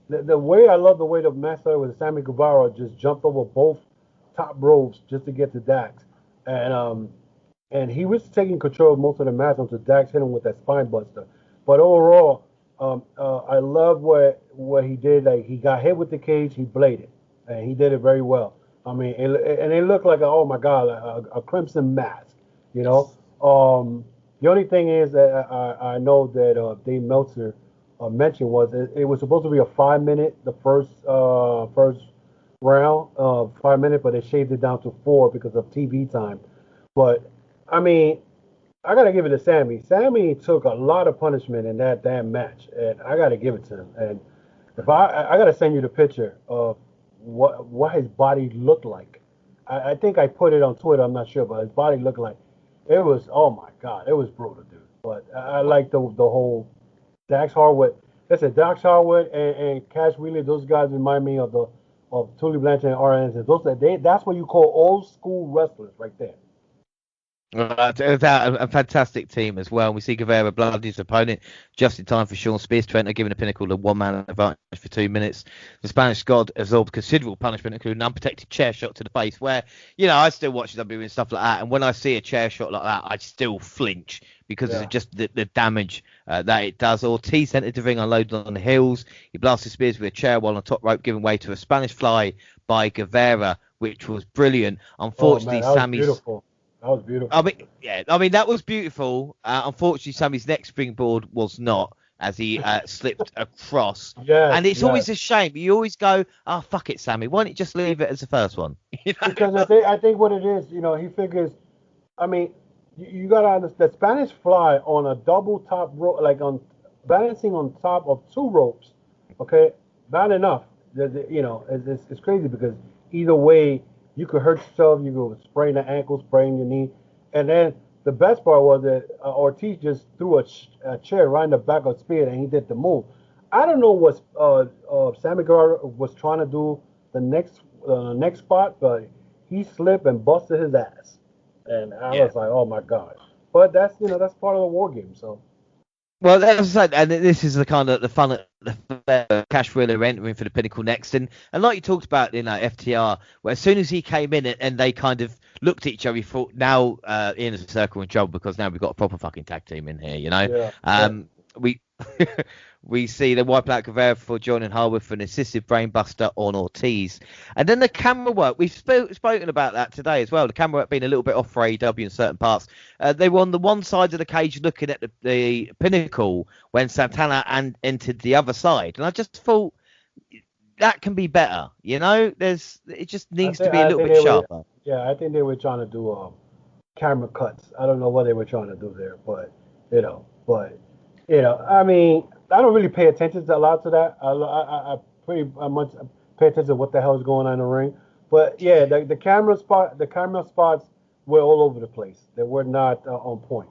the way I love the way the match started with Sammy Guevara just jumped over both top ropes just to get to Dax. And he was taking control of most of the match until Dax hit him with that spine buster. But overall, I love what he did. Like, he got hit with the cage, he bladed, and he did it very well. I mean, and it looked like oh my God, a crimson mask, you know. The only thing is that I know that Dave Meltzer mentioned was it was supposed to be a 5 minute, the first round, 5 minutes, but they shaved it down to 4 because of TV time. But I mean, I gotta give it to Sammy. Sammy took a lot of punishment in that damn match, and I gotta give it to him. And if I gotta send you the picture of what his body looked like. I think I put it on Twitter. I'm not sure, but his body looked like it was. Oh my God, it was brutal, dude. But I like the whole Dax Harwood. Listen, Dax Harwood and Cash Wheeler. Those guys remind me of Tully Blanchard and RN. That's what you call old school wrestlers right there. A fantastic team as well. We see Guevara blood his opponent just in time for Sean Spears to enter, giving the Pinnacle a one-man advantage for 2 minutes. The Spanish God absorbed considerable punishment, including an unprotected chair shot to the face, where, I still watch WWE and stuff like that, and when I see a chair shot like that, I still flinch because of just the damage that it does. Ortiz entered the ring unloaded on the heels. He blasted Spears with a chair while on top rope, giving way to a Spanish fly by Guevara, which was brilliant. Unfortunately, Sammy's... That was beautiful. That was beautiful. Unfortunately, Sammy's next springboard was not, as he slipped across. And it's always a shame. You always go, oh, fuck it, Sammy. Why don't you just leave it as the first one? Because I think what it is, he figures, I mean, you got to understand, the Spanish fly on a double top rope, like balancing on top of 2 ropes, okay, not enough. It's crazy because either way, you could hurt yourself. You could sprain the ankle, sprain your knee. And then the best part was that Ortiz just threw a chair right in the back of Spear and he did the move. I don't know what Sammy Guevara was trying to do the next spot, but he slipped and busted his ass. And I was like, oh my God. But that's part of the war game. So. Well, that's like, and this is the kind of the fun the Cash Wheeler entering for the Pinnacle next, and like you talked about, FTR, where as soon as he came in and they kind of looked at each other, we thought now in a circle in trouble because now we've got a proper fucking tag team in here, We see the wipe out Guevara for joining Harwood for an assisted brainbuster on Ortiz. And then the camera work, we've spoken about that today as well. The camera work being a little bit off for AEW in certain parts. They were on the one side of the cage looking at the Pinnacle when Santana entered the other side. And I just thought that can be better. It just needs to be a little bit sharper. I think they were trying to do camera cuts. I don't know what they were trying to do there, but I mean, I don't really pay attention to a lot to that. I pretty much pay attention to what the hell is going on in the ring. But yeah, the camera spots were all over the place. They were not on point.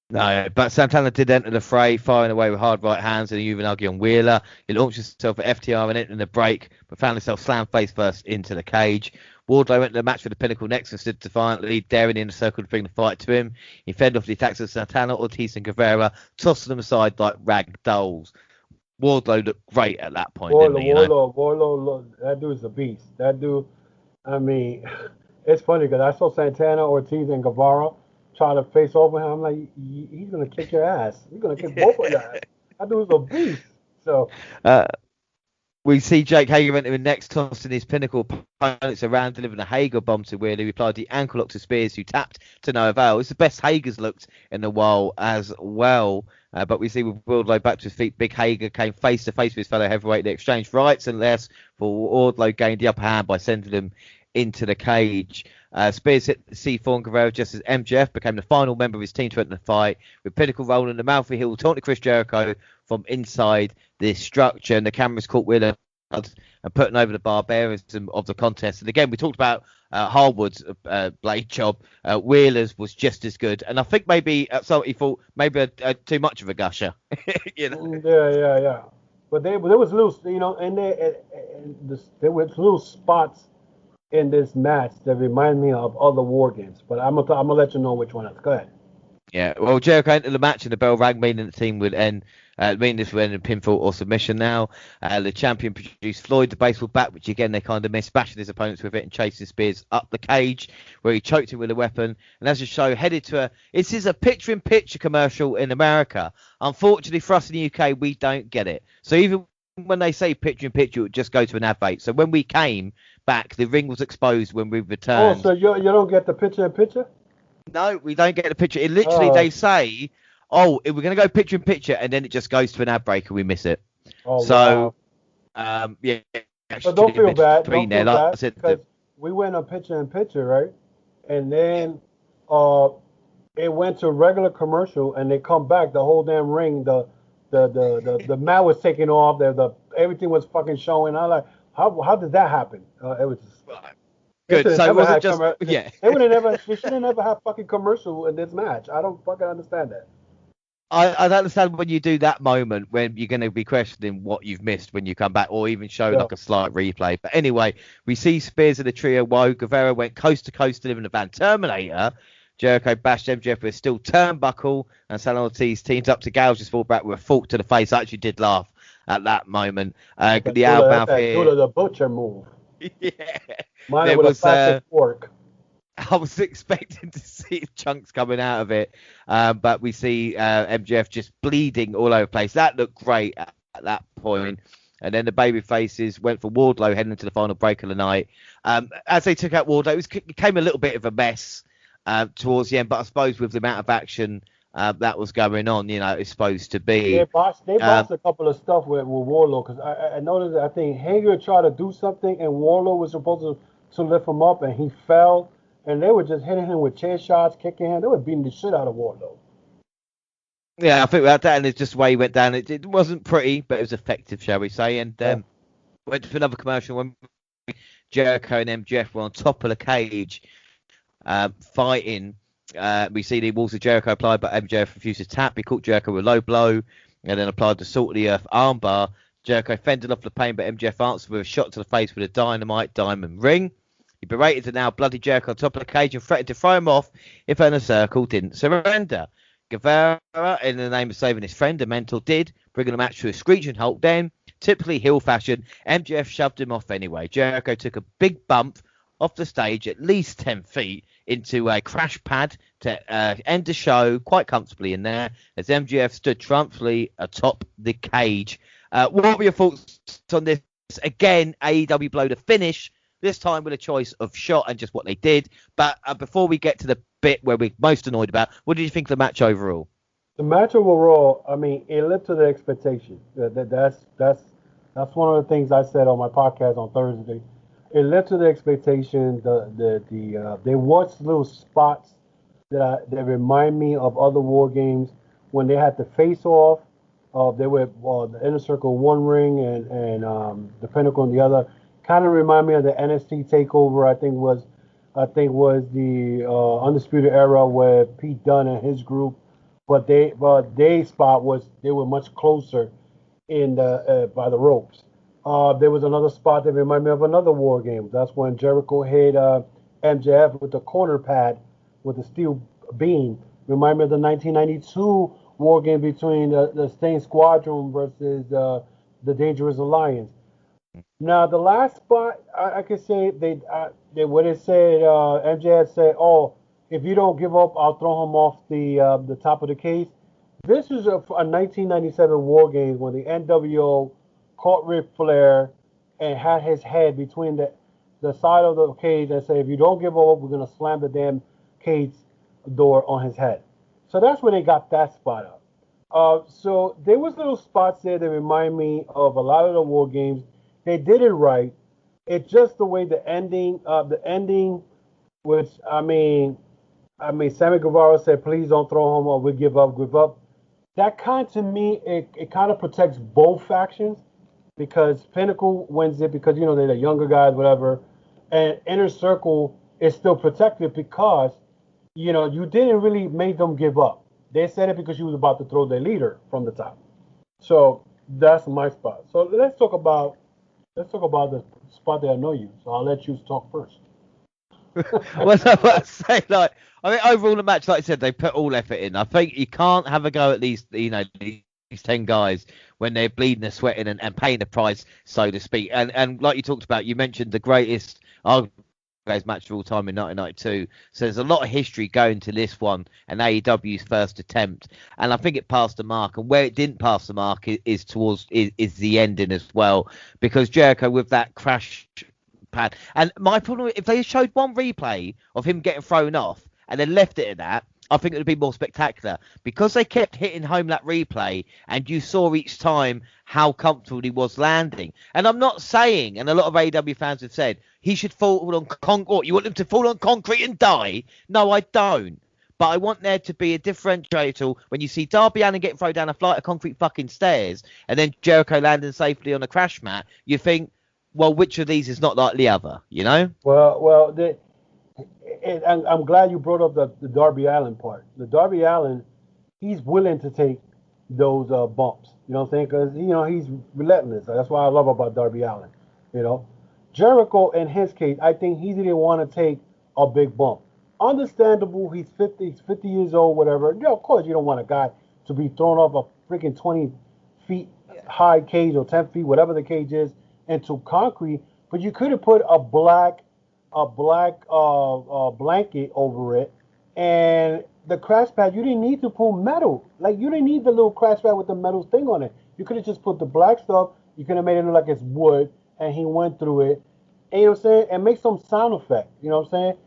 No, but Santana did enter the fray, firing away with hard right hands and a Uranagi on Wheeler. He launched himself at FTR and entering the break, but found himself slammed face first into the cage. Wardlow went to the match for the Pinnacle next and stood defiantly, daring in a circle to bring the fight to him. He fended off the attacks of Santana, Ortiz, and Guevara, tossing them aside like rag dolls. Wardlow looked great at that point, didn't he? Warlow, that dude's a beast. That dude, I mean, it's funny because I saw Santana, Ortiz, and Guevara try to face off with him. I'm like, he's gonna kick your ass. He's gonna kick both of your ass. That dude's a beast. So. We see Jake Hager enter in next, tossing his Pinnacle opponents around, delivering a Hager bomb to Wheeler. He applied the ankle lock to Spears, who tapped to no avail. It's the best Hager's looked in a while as well. But we see with Wardlow back to his feet, Big Hager came face to face with his fellow heavyweight. They exchanged rights and lefts, but Wardlow gained the upper hand by sending him into the cage. Spears hit C4 and Guerrero just as MJF became the final member of his team to enter the fight, with Pinnacle rolling the Malfi Hill, taunting Chris Jericho from inside this structure, and the cameras caught Wheeler and putting over the barbarism of the contest. And again, we talked about Harwood's blade job. Wheeler's was just as good, and I think maybe somebody thought maybe too much of a gusher. You know? Yeah. But there was little, and there were little spots in this match that remind me of other war games. But I'm gonna let you know which one that's. Go ahead. Yeah, well, Jericho entered the match and the bell rang, meaning the team would end. Meaning this would end in pinfall or submission now. The champion produced Floyd, the baseball bat, which again they kind of missed, bashing his opponents with it and chasing Spears up the cage, where he choked him with a weapon. And as the show headed to this is a picture-in-picture commercial in America. Unfortunately for us in the UK, we don't get it. So even when they say picture-in-picture, it would just go to an advert. So when we came back, the ring was exposed when we returned. Oh, so you don't get the picture-in-picture? No, we don't get the picture. It literally, they say, we're going to go picture in picture, and then it just goes to an ad break and we miss it. Oh, so, wow. Yeah. But don't feel bad. Don't feel bad, said, because we went a picture in picture, right? And then it went to regular commercial, and they come back. The whole damn ring, the mat was taken off. Everything was fucking showing. I like, how did that happen? It was just, good. So it wasn't just They should have never had fucking commercial in this match. I don't fucking understand that. I don't understand when you do that moment when you're going to be questioning what you've missed when you come back, or even show like a slight replay. But anyway, we see Spears in the trio woe. Guevara went coast to coast delivering the Van Terminator. Jericho bashed MJF with a steel turnbuckle, and San Ortiz teams up to gouge his fall back with a fork to the face. I actually did laugh at that moment. The out mouth here. The butcher move. Yeah. Mine with a plastic fork. I was expecting to see chunks coming out of it, but we see MJF just bleeding all over the place. That looked great at that point. And then the baby faces went for Wardlow heading into the final break of the night. As they took out Wardlow, it became a little bit of a mess towards the end, but I suppose with the amount of action that was going on, it's supposed to be. They botched a couple of stuff with Wardlow, because I noticed that I think Hager tried to do something and Wardlow was supposed to lift him up, and he fell, and they were just hitting him with chair shots, kicking him. They were beating the shit out of Wardlow. Yeah, I think about that, and it's just the way he went down. It wasn't pretty, but it was effective, shall we say. And went to another commercial when Jericho and MJF were on top of the cage fighting. We see the walls of Jericho applied, but MJF refused to tap. He caught Jericho with a low blow and then applied the salt of the earth armbar. Jericho fended off the pain, but MJF answered with a shot to the face with a dynamite diamond ring. He berated the now bloody Jericho on top of the cage and threatened to throw him off if Inner Circle didn't surrender. Guevara, in the name of saving his friend, the mental did, bringing the match to a screeching halt. Then, typically heel fashion, MJF shoved him off anyway. Jericho took a big bump off the stage, at least 10 feet, into a crash pad to end the show quite comfortably in there, as MJF stood triumphantly atop the cage. What were your thoughts on this? Again, AEW blow to finish, this time with a choice of shot and just what they did. But before we get to the bit where we're most annoyed about, what did you think of the match overall? The match overall, I mean, it lived to the expectation. That's one of the things I said on my podcast on Thursday. It led to the expectation. There was little spots that remind me of other war games when they had the face off. They were the Inner Circle one ring and the Pinnacle on the other. Kind of remind me of the NXT takeover. I think was the Undisputed Era with Pete Dunne and his group. But their spot was they were much closer in by the ropes. There was another spot that reminded me of another war game. That's when Jericho hit MJF with the corner pad with the steel beam. Remind me of the 1992 war game between the Stain Squadron versus the Dangerous Alliance. Now, the last spot, I could say they would have said, MJF said, "Oh, if you don't give up, I'll throw him off the top of the cage." This is a 1997 War Games when the NWO caught Ric Flair and had his head between the side of the cage and said, "If you don't give up, we're gonna slam the damn cage door on his head." So that's where they got that spot up. So there was little spots there that remind me of a lot of the War Games. They did it right. It's just the way the ending, which Sammy Guevara said, "Please don't throw him, or we give up, give up." That kind to me, it kind of protects both factions because Pinnacle wins it because they're the younger guys, whatever, and Inner Circle is still protected because you didn't really make them give up. They said it because you was about to throw their leader from the top. So that's my spot. So let's talk about the spot that I know you. So I'll let you talk first. Well, no, what I say, like, I mean, overall the match, like I said, they put all effort in. I think you can't have a go at these 10 guys when they're bleeding and sweating and paying the price, so to speak. And like you talked about, you mentioned the greatest match of all time in 1992. So there's a lot of history going to this one and AEW's first attempt. And I think it passed the mark. And where it didn't pass the mark is the ending as well, because Jericho with that crash pad. And my problem, if they showed one replay of him getting thrown off and then left it at that, I think it would be more spectacular, because they kept hitting home that replay and you saw each time how comfortable he was landing. And I'm not saying, and a lot of AEW fans have said, he should fall on concrete. You want him to fall on concrete and die? No, I don't. But I want there to be a differentiator when you see Darby Allin getting thrown down a flight of concrete fucking stairs and then Jericho landing safely on a crash mat. You think, well, which of these is not like the other, Well, I'm glad you brought up the Darby Allin part. The Darby Allin, he's willing to take those bumps. You know what I'm saying? Because he's relentless. That's what I love about Darby Allin. Jericho, in his case, I think he didn't want to take a big bump. Understandable. He's 50 years old, whatever. Yeah, of course you don't want a guy to be thrown off a freaking 20 feet high cage or 10 feet, whatever the cage is, into concrete. But you could have put a black blanket over it, and the crash pad, you didn't need to pull metal. Like, you didn't need the little crash pad with the metal thing on it. You could have just put the black stuff. You could have made it look like it's wood, and he went through it. And, you know what I'm saying? And make some sound effect. You know what I'm saying?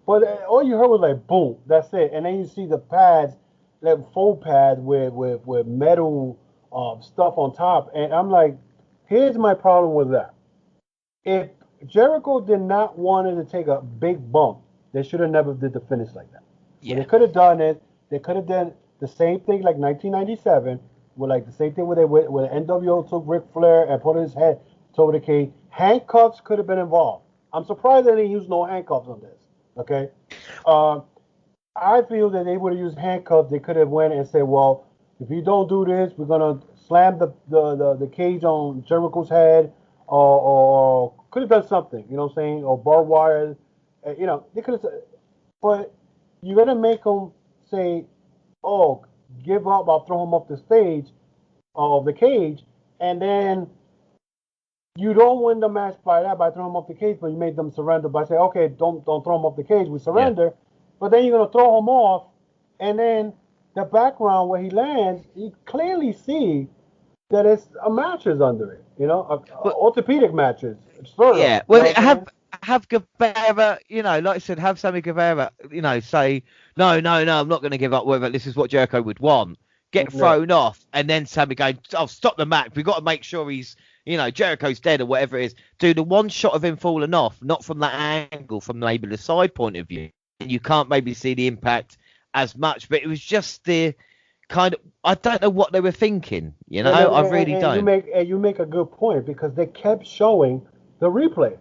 But all you heard was like, boom, that's it. And then you see the pads, like faux pads with metal stuff on top. And I'm like, here's my problem with that. If Jericho did not want to take a big bump, they should have never did the finish like that. Yeah. When they could have done it, they could have done the same thing like 1997, with like the same thing where NWO took Ric Flair and put his head over the cage. Handcuffs could have been involved. I'm surprised they didn't use no handcuffs on this. Okay, I feel that they would have used handcuffs. They could have went and said, well, if you don't do this, we're gonna slam the cage on Jericho's head, or could have done something, you know what I'm saying, or barbed wire, they could have said, but you're gonna make them say, oh, give up, I'll throw him off the stage of the cage, and then you don't win the match by throwing him off the cage, but you made them surrender by saying, okay, don't throw him off the cage, we surrender. Yeah. But then you're gonna throw him off, and then the background where he lands, you clearly see that it's a mattress under it, orthopedic mattress. Yeah, well, have Guevara, like I said, have Sammy Guevara, say, no, I'm not going to give up. Whether this is what Jericho would want, get thrown off, and then Sammy going, oh, stop the match. We've got to make sure he's, Jericho's dead or whatever it is. Do the one shot of him falling off, not from that angle, from maybe the side point of view. You can't maybe see the impact as much, but it was just the kind of, I don't know what they were thinking, I really don't. You make a good point, because they kept showing the replay.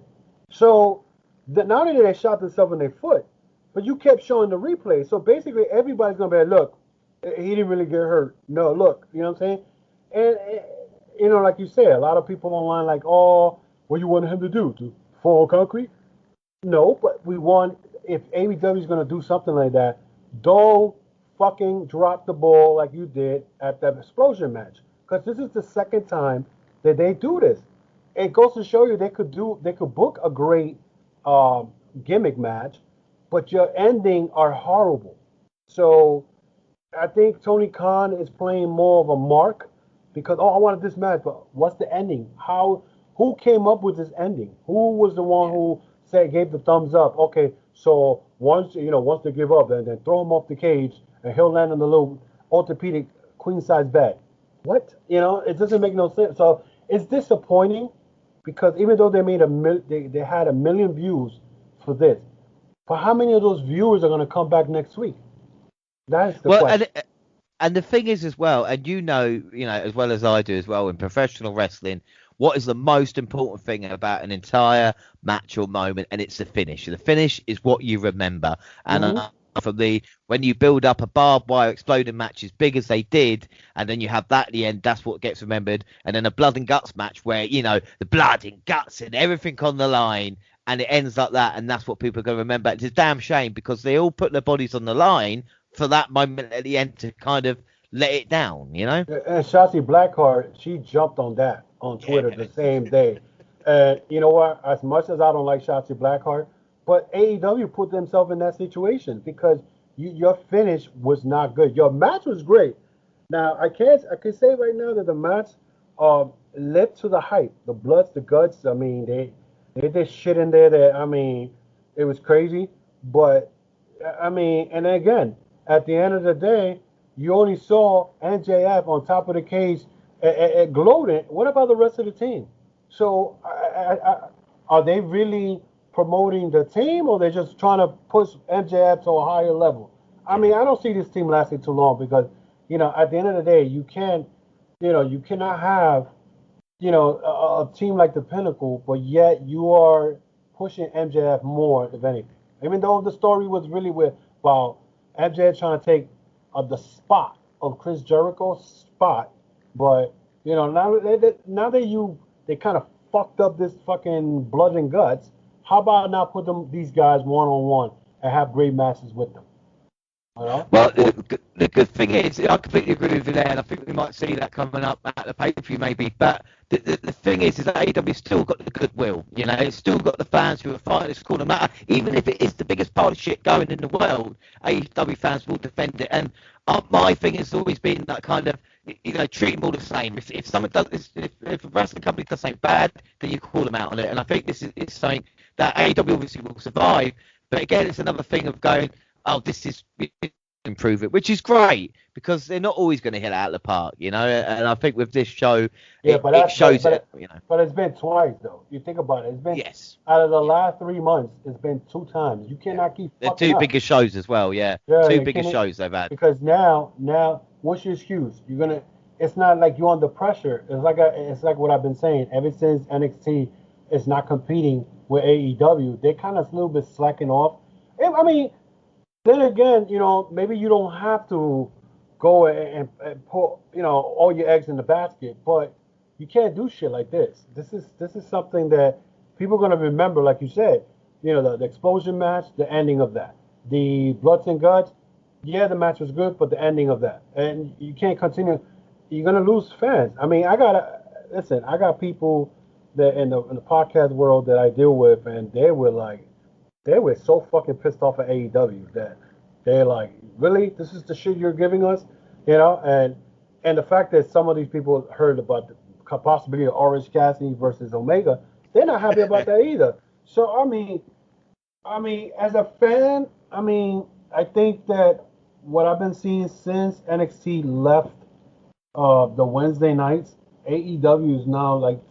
So not only did they shot themselves in their foot, but you kept showing the replay. So basically everybody's going to be like, look, he didn't really get hurt. No, look, you know what I'm saying? And like you said, a lot of people online like, oh, what you want him to do? To fall on concrete? No, but we want, if AEW is going to do something like that, don't fucking drop the ball like you did at that explosion match. Because this is the second time that they do this. It goes to show you they could book a great gimmick match, but your ending are horrible. So I think Tony Khan is playing more of a mark because, oh, I wanted this match, but what's the ending? Who came up with this ending? Who was the one who gave the thumbs up? Okay, so once they give up, then throw him off the cage and he'll land on the little orthopedic queen size bed. What? It doesn't make no sense. So it's disappointing because even though they made they had 1 million views for this, but how many of those viewers are going to come back next week? That's the question. And the thing is as well, and as well as I do as well in professional wrestling, what is the most important thing about an entire match or moment, and it's the finish. The finish is what you remember. And when you build up a barbed wire exploding match as big as they did, and then you have that at the end, that's what gets remembered. And then a blood and guts match where, the blood and guts and everything on the line, and it ends like that, and that's what people are going to remember. It's a damn shame because they all put their bodies on the line for that moment at the end to kind of let it down, And Shotzi Blackheart, she jumped on that on Twitter the same day. And you know what? As much as I don't like Shotzi Blackheart, but AEW put themselves in that situation because your finish was not good. Your match was great. Now I can say right now that the match led to the hype, the bloods, the guts. I mean, they did shit in there that it was crazy. But and again, at the end of the day, you only saw NJF on top of the cage gloating. What about the rest of the team? So are they really promoting the team, or they're just trying to push MJF to a higher level? I don't see this team lasting too long because, at the end of the day, you cannot have, a team like the Pinnacle, but yet you are pushing MJF more, if anything. Even though the story was really about MJF trying to take the spot of Chris Jericho's spot, but now that they kind of fucked up this fucking blood and guts, how about not put these guys one-on-one and have great matches with them? Well, the good thing is, I completely agree with you there, and I think we might see that coming up at the pay-per-view maybe, but the thing is that AEW still got the goodwill, it's still got the fans who are fighting this corner matter, even if it is the biggest pile of shit going in the world, AEW fans will defend it, and my thing has always been that kind of, treat them all the same. If someone does, if a wrestling company does something bad, then you call them out on it, and I think this is something that AEW obviously will survive, but again, it's another thing of going, oh, this is improve it, which is great because they're not always going to hit it out of the park, and I think with this show, it shows it. But it's been twice though. You think about it, it's been out of the last 3 months, it's been 2 times. You cannot keep. The two biggest shows as well, two biggest shows they've had. Because now, what's your excuse? You're gonna. It's not like you're under pressure. It's like what I've been saying ever since NXT is not competing with AEW. They kind of a little bit slacking off. Then again, maybe you don't have to go and put, all your eggs in the basket, but you can't do shit like this. This is something that people are going to remember, like you said, the explosion match, the ending of that. The Bloods and Guts, the match was good, but the ending of that. And you can't continue. You're going to lose fans. I got people that in the podcast world that I deal with, and they were so fucking pissed off at AEW that they're like, really? This is the shit you're giving us? And the fact that some of these people heard about the possibility of Orange Cassidy versus Omega, they're not happy about that either. So, as a fan, I think that what I've been seeing since NXT left the Wednesday nights, AEW is now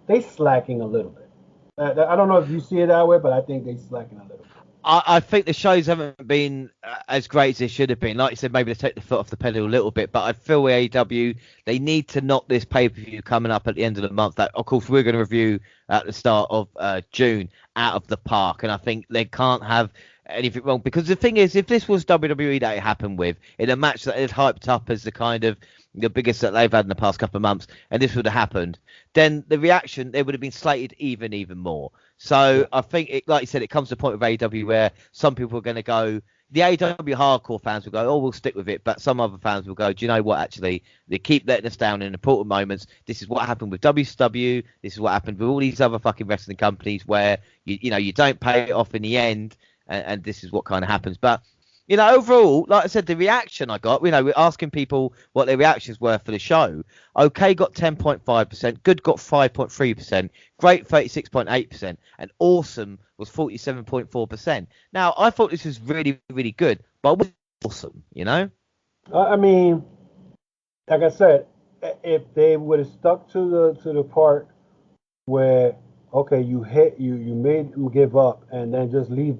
they slacking a little bit. I don't know if you see it that way, but I think they're slacking a little bit. I think the shows haven't been as great as they should have been. Like you said, maybe they take the foot off the pedal a little bit, but I feel AEW, they need to knock this pay-per-view coming up at the end of the month that, of course, we're going to review at the start of June out of the park. And I think they can't have anything wrong, because the thing is, if this was WWE that it happened with, in a match that is hyped up as the kind of, the biggest that they've had in the past couple of months, and this would have happened, then the reaction, they would have been slated even more. So I think, like you said, it comes to a point with AEW where some people are going to go, the AEW hardcore fans will go, oh, we'll stick with it. But some other fans will go, do you know what? Actually, they keep letting us down in important moments. This is what happened with WCW. This is what happened with all these other fucking wrestling companies where, you don't pay it off in the end. And this is what kind of happens. But, overall, like I said, the reaction I got, we're asking people what their reactions were for the show. Okay got 10.5%. Good got 5.3%. Great 36.8%. And awesome was 47.4%. Now, I thought this was really, really good. But it was awesome, I mean, like I said, if they would have stuck to the part where, okay, you made them give up and then just leave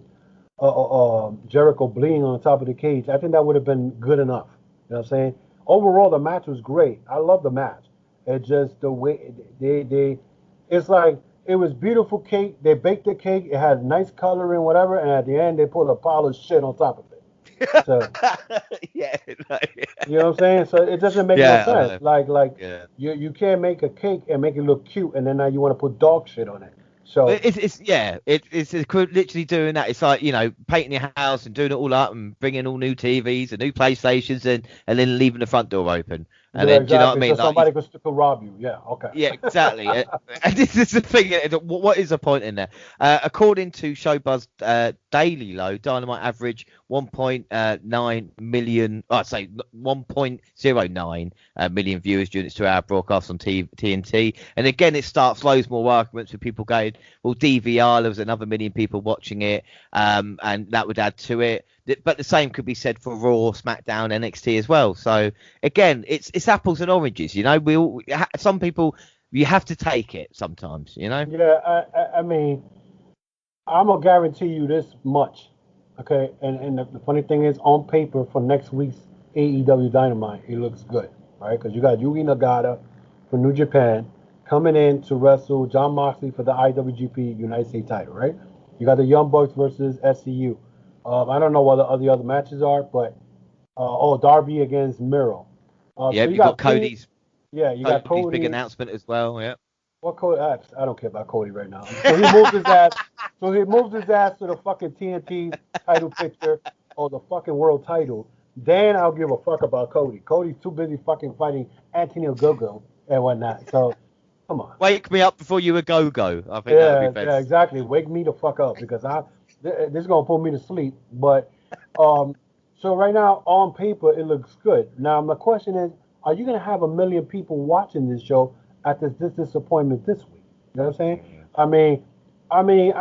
Jericho bleeding on top of the cage, I think that would have been good enough. You know what I'm saying? Overall, the match was great. I love the match. It's just the way it's like, it was beautiful cake. They baked the cake. It had nice coloring, whatever. And at the end, they put a pile of shit on top of it. So, yeah, you know what I'm saying? So it doesn't make no sense. Like you can't make a cake and make it look cute, and then now you want to put dog shit on it. So it's literally doing that. It's like, painting your house and doing it all up and bringing all new TVs and new PlayStations and then leaving the front door open. And then, exactly. do you know what I mean? So somebody could rob you. Yeah, okay. Yeah, exactly. And this is the thing. What is the point in there? According to Showbuzz Daily Low, Dynamite average 1.9 million. I say 1.09 million viewers during its 2-hour broadcast on TNT. And again, it starts loads more arguments with people going, well, DVR, there was another million people watching it, and that would add to it. But the same could be said for Raw, SmackDown, NXT as well. So again, it's apples and oranges. Some people, you have to take it sometimes. Yeah, I mean, I'm gonna guarantee you this much, okay? And the funny thing is, on paper for next week's AEW Dynamite, it looks good, right? Because you got Yuki Nagata from New Japan coming in to wrestle Jon Moxley for the IWGP United States title, right? You got the Young Bucks versus SCU. I don't know what the other matches are, but Darby against Miro. So you got Cody's. Yeah, you got Cody's big announcement as well. Yeah. What Cody? I don't care about Cody right now. So he moved his ass. So he moved his ass to the fucking TNT title picture or the fucking world title. Then I'll give a fuck about Cody. Cody's too busy fucking fighting Antonio Gogo and whatnot. So come on. Wake me up before you a go-go. I think that would be best. Yeah, exactly. Wake me the fuck up because this is gonna put me to sleep. But so right now on paper it looks good. Now my question is, are you gonna have 1 million people watching this show at this disappointment this week? You know what I'm saying? I mean,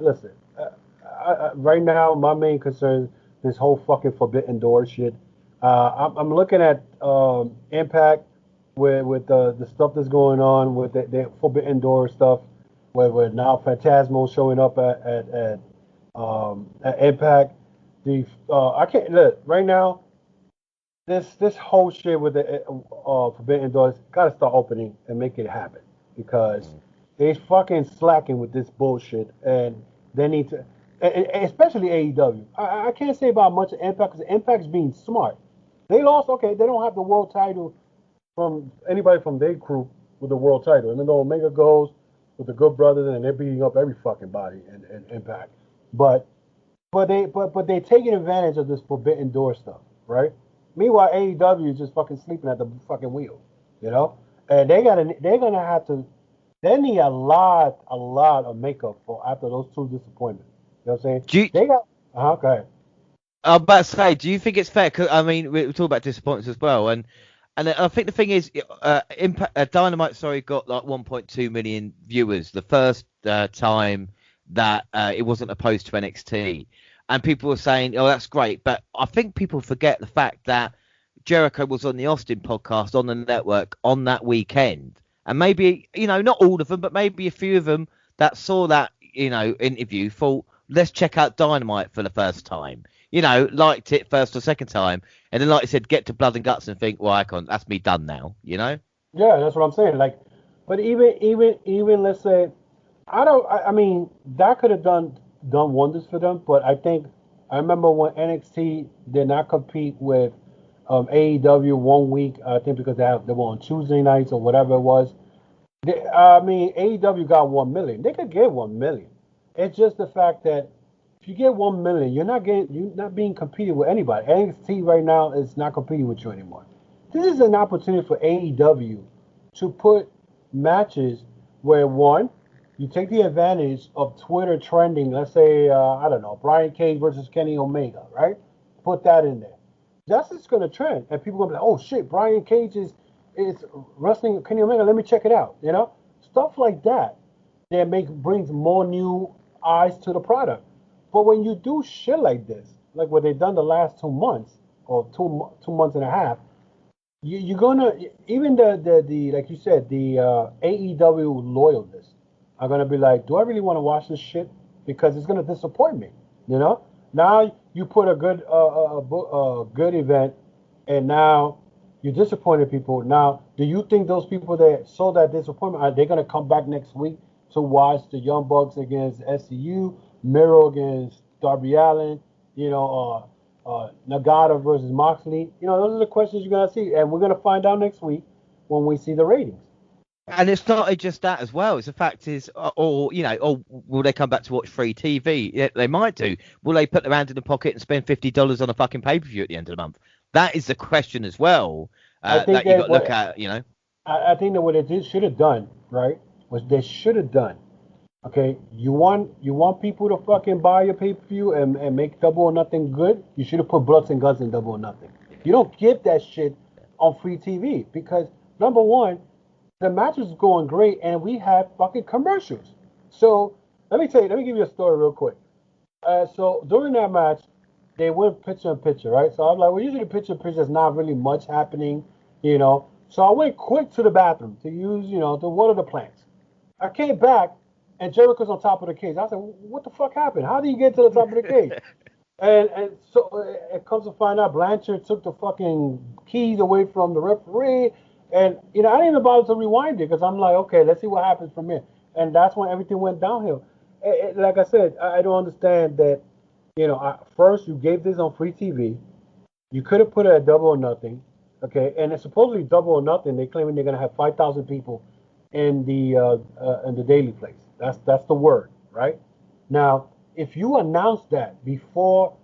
listen. Right now my main concern is this whole fucking Forbidden Door shit. I'm looking at Impact with the stuff that's going on with the Forbidden Door stuff, where now Phantasmo showing up at Impact. I can't look right now. This whole shit with the Forbidden Doors got to start opening and make it happen because they fucking slacking with this bullshit and they need to, especially AEW. I can't say about much of Impact because Impact's being smart. They lost. Okay, they don't have the world title from anybody from their group with the world title. Even though Omega goes with the Good Brothers and they're beating up every fucking body in Impact, but they taking advantage of this Forbidden Door stuff, right? Meanwhile, AEW is just fucking sleeping at the fucking wheel, and they're gonna have to. They need a lot of makeup for after those two disappointments. You know what I'm saying? They got. Go ahead. I'm about to say, do you think it's fair? Cause, I mean, we're talking about disappointments as well, and I think the thing is, Dynamite, got like 1.2 million viewers the first time that it wasn't opposed to NXT. And people were saying, oh, that's great. But I think people forget the fact that Jericho was on the Austin podcast on the network on that weekend. And maybe, not all of them, but maybe a few of them that saw that, interview thought, let's check out Dynamite for the first time. Liked it first or second time. And then, like I said, get to Blood and Guts and think, well, that's me done now, Yeah, that's what I'm saying. Like, but even let's say, I mean, that could have done wonders for them, but I remember when NXT did not compete with AEW 1 week, I think because they were on Tuesday nights or whatever it was. I mean, AEW got 1 million. They could get 1 million. It's just the fact that if you get 1 million, you're not being competed with anybody. NXT right now is not competing with you anymore. This is an opportunity for AEW to put matches where one, you take the advantage of Twitter trending. Let's say I don't know, Brian Cage versus Kenny Omega, right? Put that in there. That's just gonna trend, and people gonna be like, oh shit, Brian Cage is wrestling Kenny Omega. Let me check it out. Stuff like that brings more new eyes to the product. But when you do shit like this, like what they've done the last 2 months or 2 months and a half, you're gonna even the like you said the AEW loyalists are gonna be like, do I really want to watch this shit? Because it's gonna disappoint me. Now you put a good event, and now you disappointed people. Now, do you think those people that saw that disappointment, are they going to come back next week to watch the Young Bucks against SCU, Miro against Darby Allin, Nagata versus Moxley? Those are the questions you're going to see. And we're going to find out next week when we see the ratings. And it's not just that as well. It's the fact is, or will they come back to watch free TV? Yeah, they might do. Will they put their hand in the pocket and spend $50 on a fucking pay-per-view at the end of the month? That is the question as well that you got to look at. I think that what they should have done, right, was they should have done. Okay, you want people to fucking buy your pay-per-view and make Double or Nothing good? You should have put Bloods and Guns in Double or Nothing. You don't give that shit on free TV because number one, the match was going great, and we had fucking commercials. So let me give you a story real quick. So during that match, they went picture in picture, right? So I'm like, well, usually picture in picture, there's not really much happening, So I went quick to the bathroom to use, to water the plants. I came back, and Jericho's on top of the cage. I said, what the fuck happened? How do you get to the top of the cage? and so it comes to find out Blanchard took the fucking keys away from the referee. And, I didn't even bother to rewind it because I'm like, okay, let's see what happens from here. And that's when everything went downhill. Like I said, I don't understand that, first you gave this on free TV. You could have put it at Double or Nothing, okay? And it's supposedly Double or Nothing. They're claiming they're going to have 5,000 people in the daily place. That's the word, right? Now, if you announce that before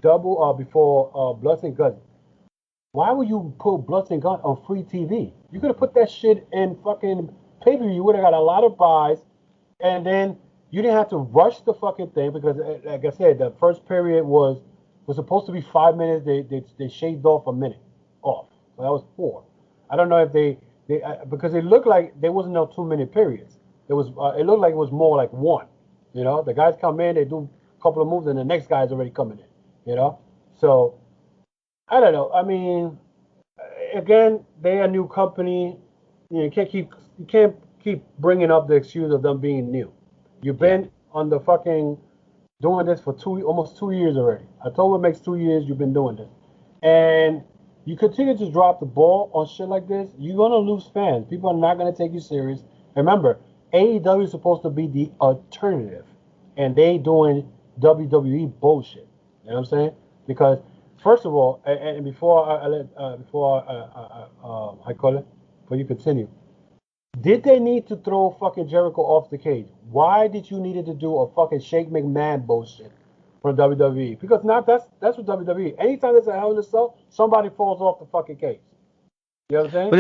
Bloods and Guns, why would you put Bloods and Guns on free TV? You could have put that shit in fucking pay-per-view. You would have got a lot of buys, and then you didn't have to rush the fucking thing because, like I said, the first period was supposed to be 5 minutes. They shaved off a minute off, so that was 4. I don't know if they because it looked like there wasn't no 2-minute periods. It looked like it was more like 1. The guys come in, they do a couple of moves, and the next guy's already coming in. So. I don't know. I mean, again, they're a new company. You can't keep bringing up the excuse of them being new. You've been on the fucking doing this for almost 2 years already. October makes 2 years you've been doing this, and you continue to drop the ball on shit like this. You're gonna lose fans. People are not gonna take you serious. Remember, AEW is supposed to be the alternative, and they doing WWE bullshit. You know what I'm saying? Because first of all, and before you continue, did they need to throw fucking Jericho off the cage? Why did you need to do a fucking Shake McMahon bullshit from WWE? Because now that's what WWE. Anytime there's a Hell in a Cell, somebody falls off the fucking cage. You know what I'm saying? But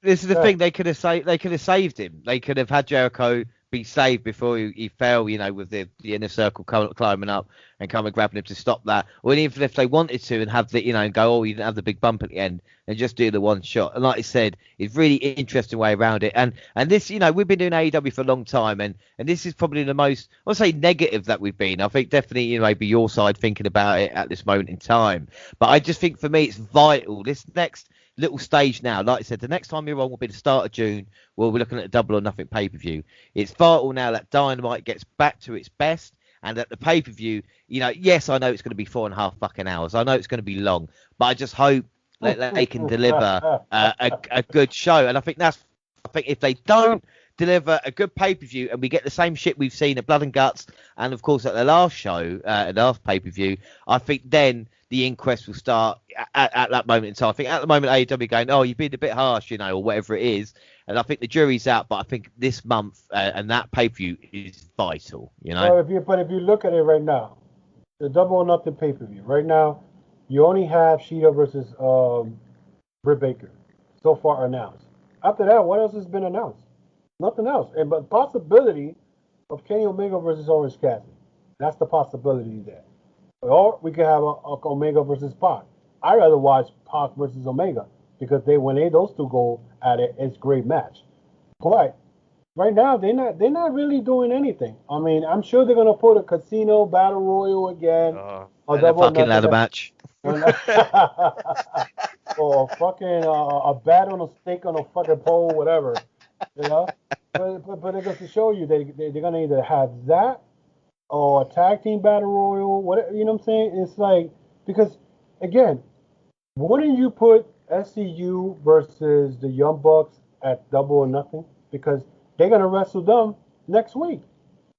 this is the thing. They could have saved him. They could have had Jericho be saved before he fell, with the inner circle climbing up and coming grabbing him to stop that. Or even if they wanted to and have the, and go, you didn't have the big bump at the end and just do the one shot. And like I said, it's really interesting way around it. And this, we've been doing AEW for a long time, and this is probably the most, I'll say, negative that we've been. I think definitely, maybe your side thinking about it at this moment in time. But I just think for me, it's vital. This next little stage now, like I said, the next time you're on will be the start of June. We'll be looking at a Double or Nothing pay-per-view. It's vital now that Dynamite gets back to its best, and that the pay-per-view, yes, I know it's going to be 4.5 fucking hours. I know it's going to be long, but I just hope that they can deliver a good show. And I think if they don't deliver a good pay-per-view and we get the same shit we've seen at Blood and Guts and, of course, at the last show, at the last pay-per-view, I think then the inquest will start at that moment in time. I think at the moment AEW going, oh, you've been a bit harsh, you know, or whatever it is. And I think the jury's out, but I think this month and that pay-per-view is vital, you know. Well, if you look at it right now, the Double or Nothing pay-per-view, right now, you only have Sheeta versus Britt Baker so far announced. After that, what else has been announced? Nothing else. And but possibility of Kenny Omega versus Orange Cassidy. That's the possibility there. Or we could have a Omega versus Pac. I'd rather watch Pac versus Omega because those two go at it, it's a great match. But right now they're not really doing anything. I mean, I'm sure they're gonna put a casino battle royal again. A fucking ladder match. Or fucking a bat on a stake on a fucking pole, whatever. You know? But it goes to show you they're gonna either have that or a tag team battle royal, whatever, you know what I'm saying? It's like, because again, wouldn't you put SCU versus the Young Bucks at Double or Nothing? Because they're gonna wrestle them next week.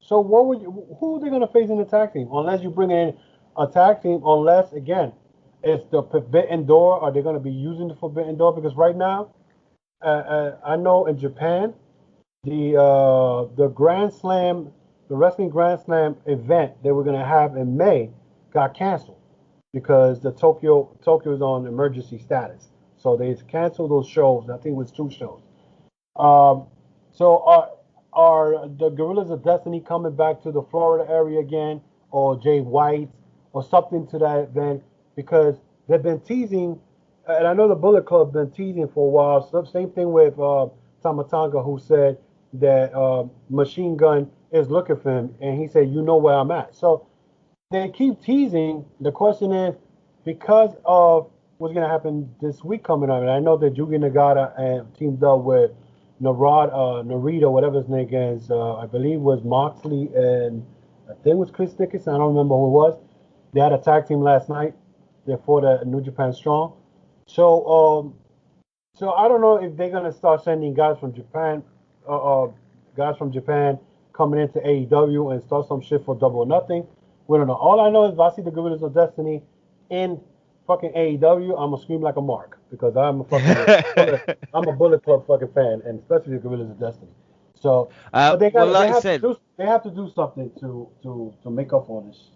So who are they gonna face in the tag team? Unless you bring in a tag team, unless again, it's the Forbidden Door. Are they gonna be using the Forbidden Door? Because right now, I know in Japan, the Grand Slam, the Wrestling Grand Slam event they were gonna have in May got canceled because the Tokyo is on emergency status. So they canceled those shows. I think it was 2 shows. So are the Gorillas of Destiny coming back to the Florida area again, or Jay White, or something to that event? Because they've been teasing, and I know the Bullet Club been teasing for a while. So same thing with Tamatanga, who said that Machine Gun is looking for him, and he said, "You know where I'm at." So they keep teasing. The question is, because of what's going to happen this week coming up, and I know that Yugi Nagata and teamed up with Narita, whatever his name is, I believe was Moxley and I think it was Chris Dickinson. I don't remember who it was. They had a tag team last night. They fought at New Japan Strong. So I don't know if they're gonna start sending guys from Japan coming into AEW and start some shit for Double or Nothing. We don't know. All I know is if I see the Gorillas of Destiny in fucking AEW, I'm gonna scream like a mark because I'm a Bullet Club fucking fan, and especially the Gorillas of Destiny. So but they have to do something to make up for this.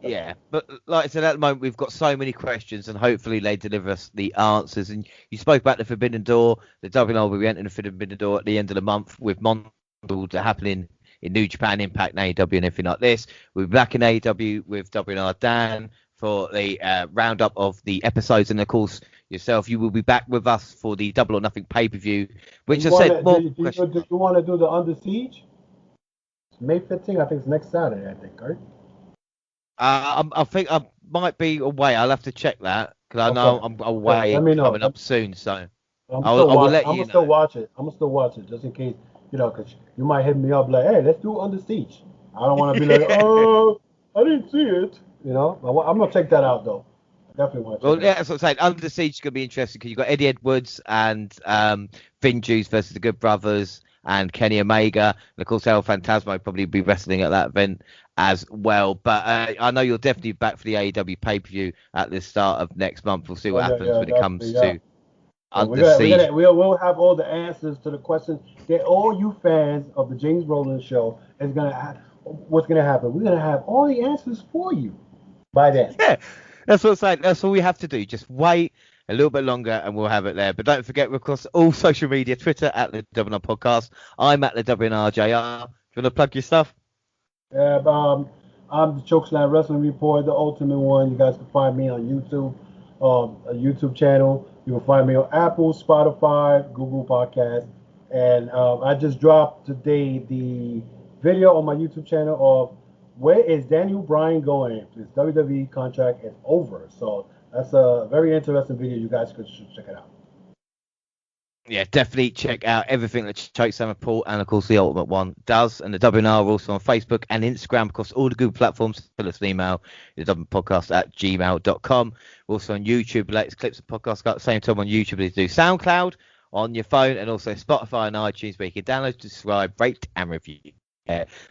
Yeah, but like I said, at the moment we've got so many questions, and hopefully they deliver us the answers. And you spoke about the Forbidden Door. The WNR will be entering the Forbidden Door at the end of the month with Montreal happening in New Japan, Impact, and AEW, and everything like this. We'll be back in AEW with WNR Dan for the roundup of the episodes, and of course yourself, you will be back with us for the Double or Nothing pay-per-view, which do you want to do the Under Siege? It's May 15th, I think it's next Saturday, I think, right? I think I might be away. I'll have to check that because I know I'm away coming up soon. So I will let you know. I'm gonna still watch it. I'm gonna still watch it just in case, because you might hit me up like, hey, let's do Under Siege. I don't want to be like, oh, I didn't see it. I'm gonna check that out though. I definitely want to. Well, yeah, that's what I'm saying. Under Siege is gonna be interesting because you've got Eddie Edwards and Finn Juice versus the Good Brothers and Kenny Omega, and of course El Phantasmo will probably be wrestling at that event as well. But I know you're definitely back for the AEW pay-per-view at the start of next month. We'll see what happens when it comes to Under Siege. We'll have all the answers to the questions that all you fans of the James Rowland Show is gonna have. What's gonna happen? We're gonna have all the answers for you by then. Yeah, that's what I'm saying. That's all we have to do. Just wait a little bit longer and we'll have it there. But don't forget, we're across all social media, Twitter at the WNR Podcast. I'm at the WNRJR. Do you want to plug your stuff? Yeah, I'm the ChokeSlam Wrestling Report, the ultimate one. You guys can find me on YouTube, a YouTube channel. You can find me on Apple, Spotify, Google Podcasts. And I just dropped today the video on my YouTube channel of where is Daniel Bryan going? His WWE contract is over. So that's a very interesting video. You guys should check it out. Yeah, definitely check out everything that ChokeSlam Report and, of course, the Ultimate One does. And the WNR are also on Facebook and Instagram, across all the Google platforms. Send us an email, thedublinpodcast@gmail.com. We're also on YouTube. Latest clips of podcasts got the same time on YouTube as they do SoundCloud. on your phone, and also Spotify and iTunes, where you can download, subscribe, rate, and review.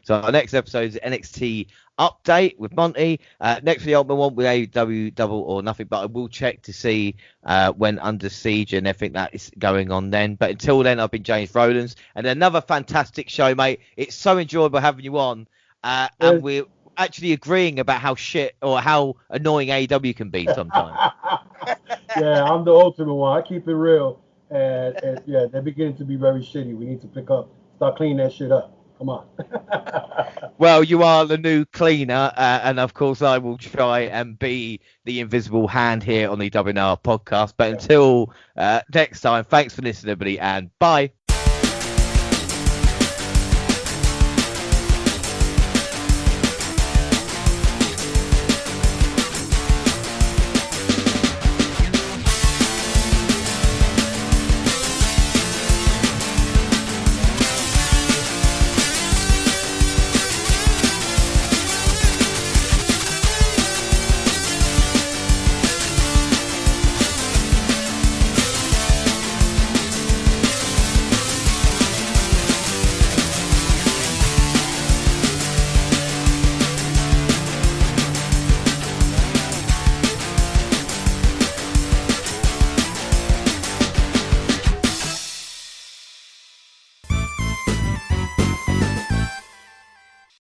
So our next episode is NXT update with Monty. Next for the Ultimate one with AEW Double or Nothing, but I will check to see when Under Siege and everything that is going on then. But until then, I've been James Rowlands, and another fantastic show, mate. It's so enjoyable having you on, and we're actually agreeing about how shit or how annoying AEW can be sometimes. Yeah, I'm the ultimate one. I keep it real, and yeah, they're beginning to be very shitty. We need to start cleaning that shit up. Come on. Well, you are the new cleaner, and of course I will try and be the invisible hand here on the WNR podcast. But until next time, thanks for listening, everybody, and bye.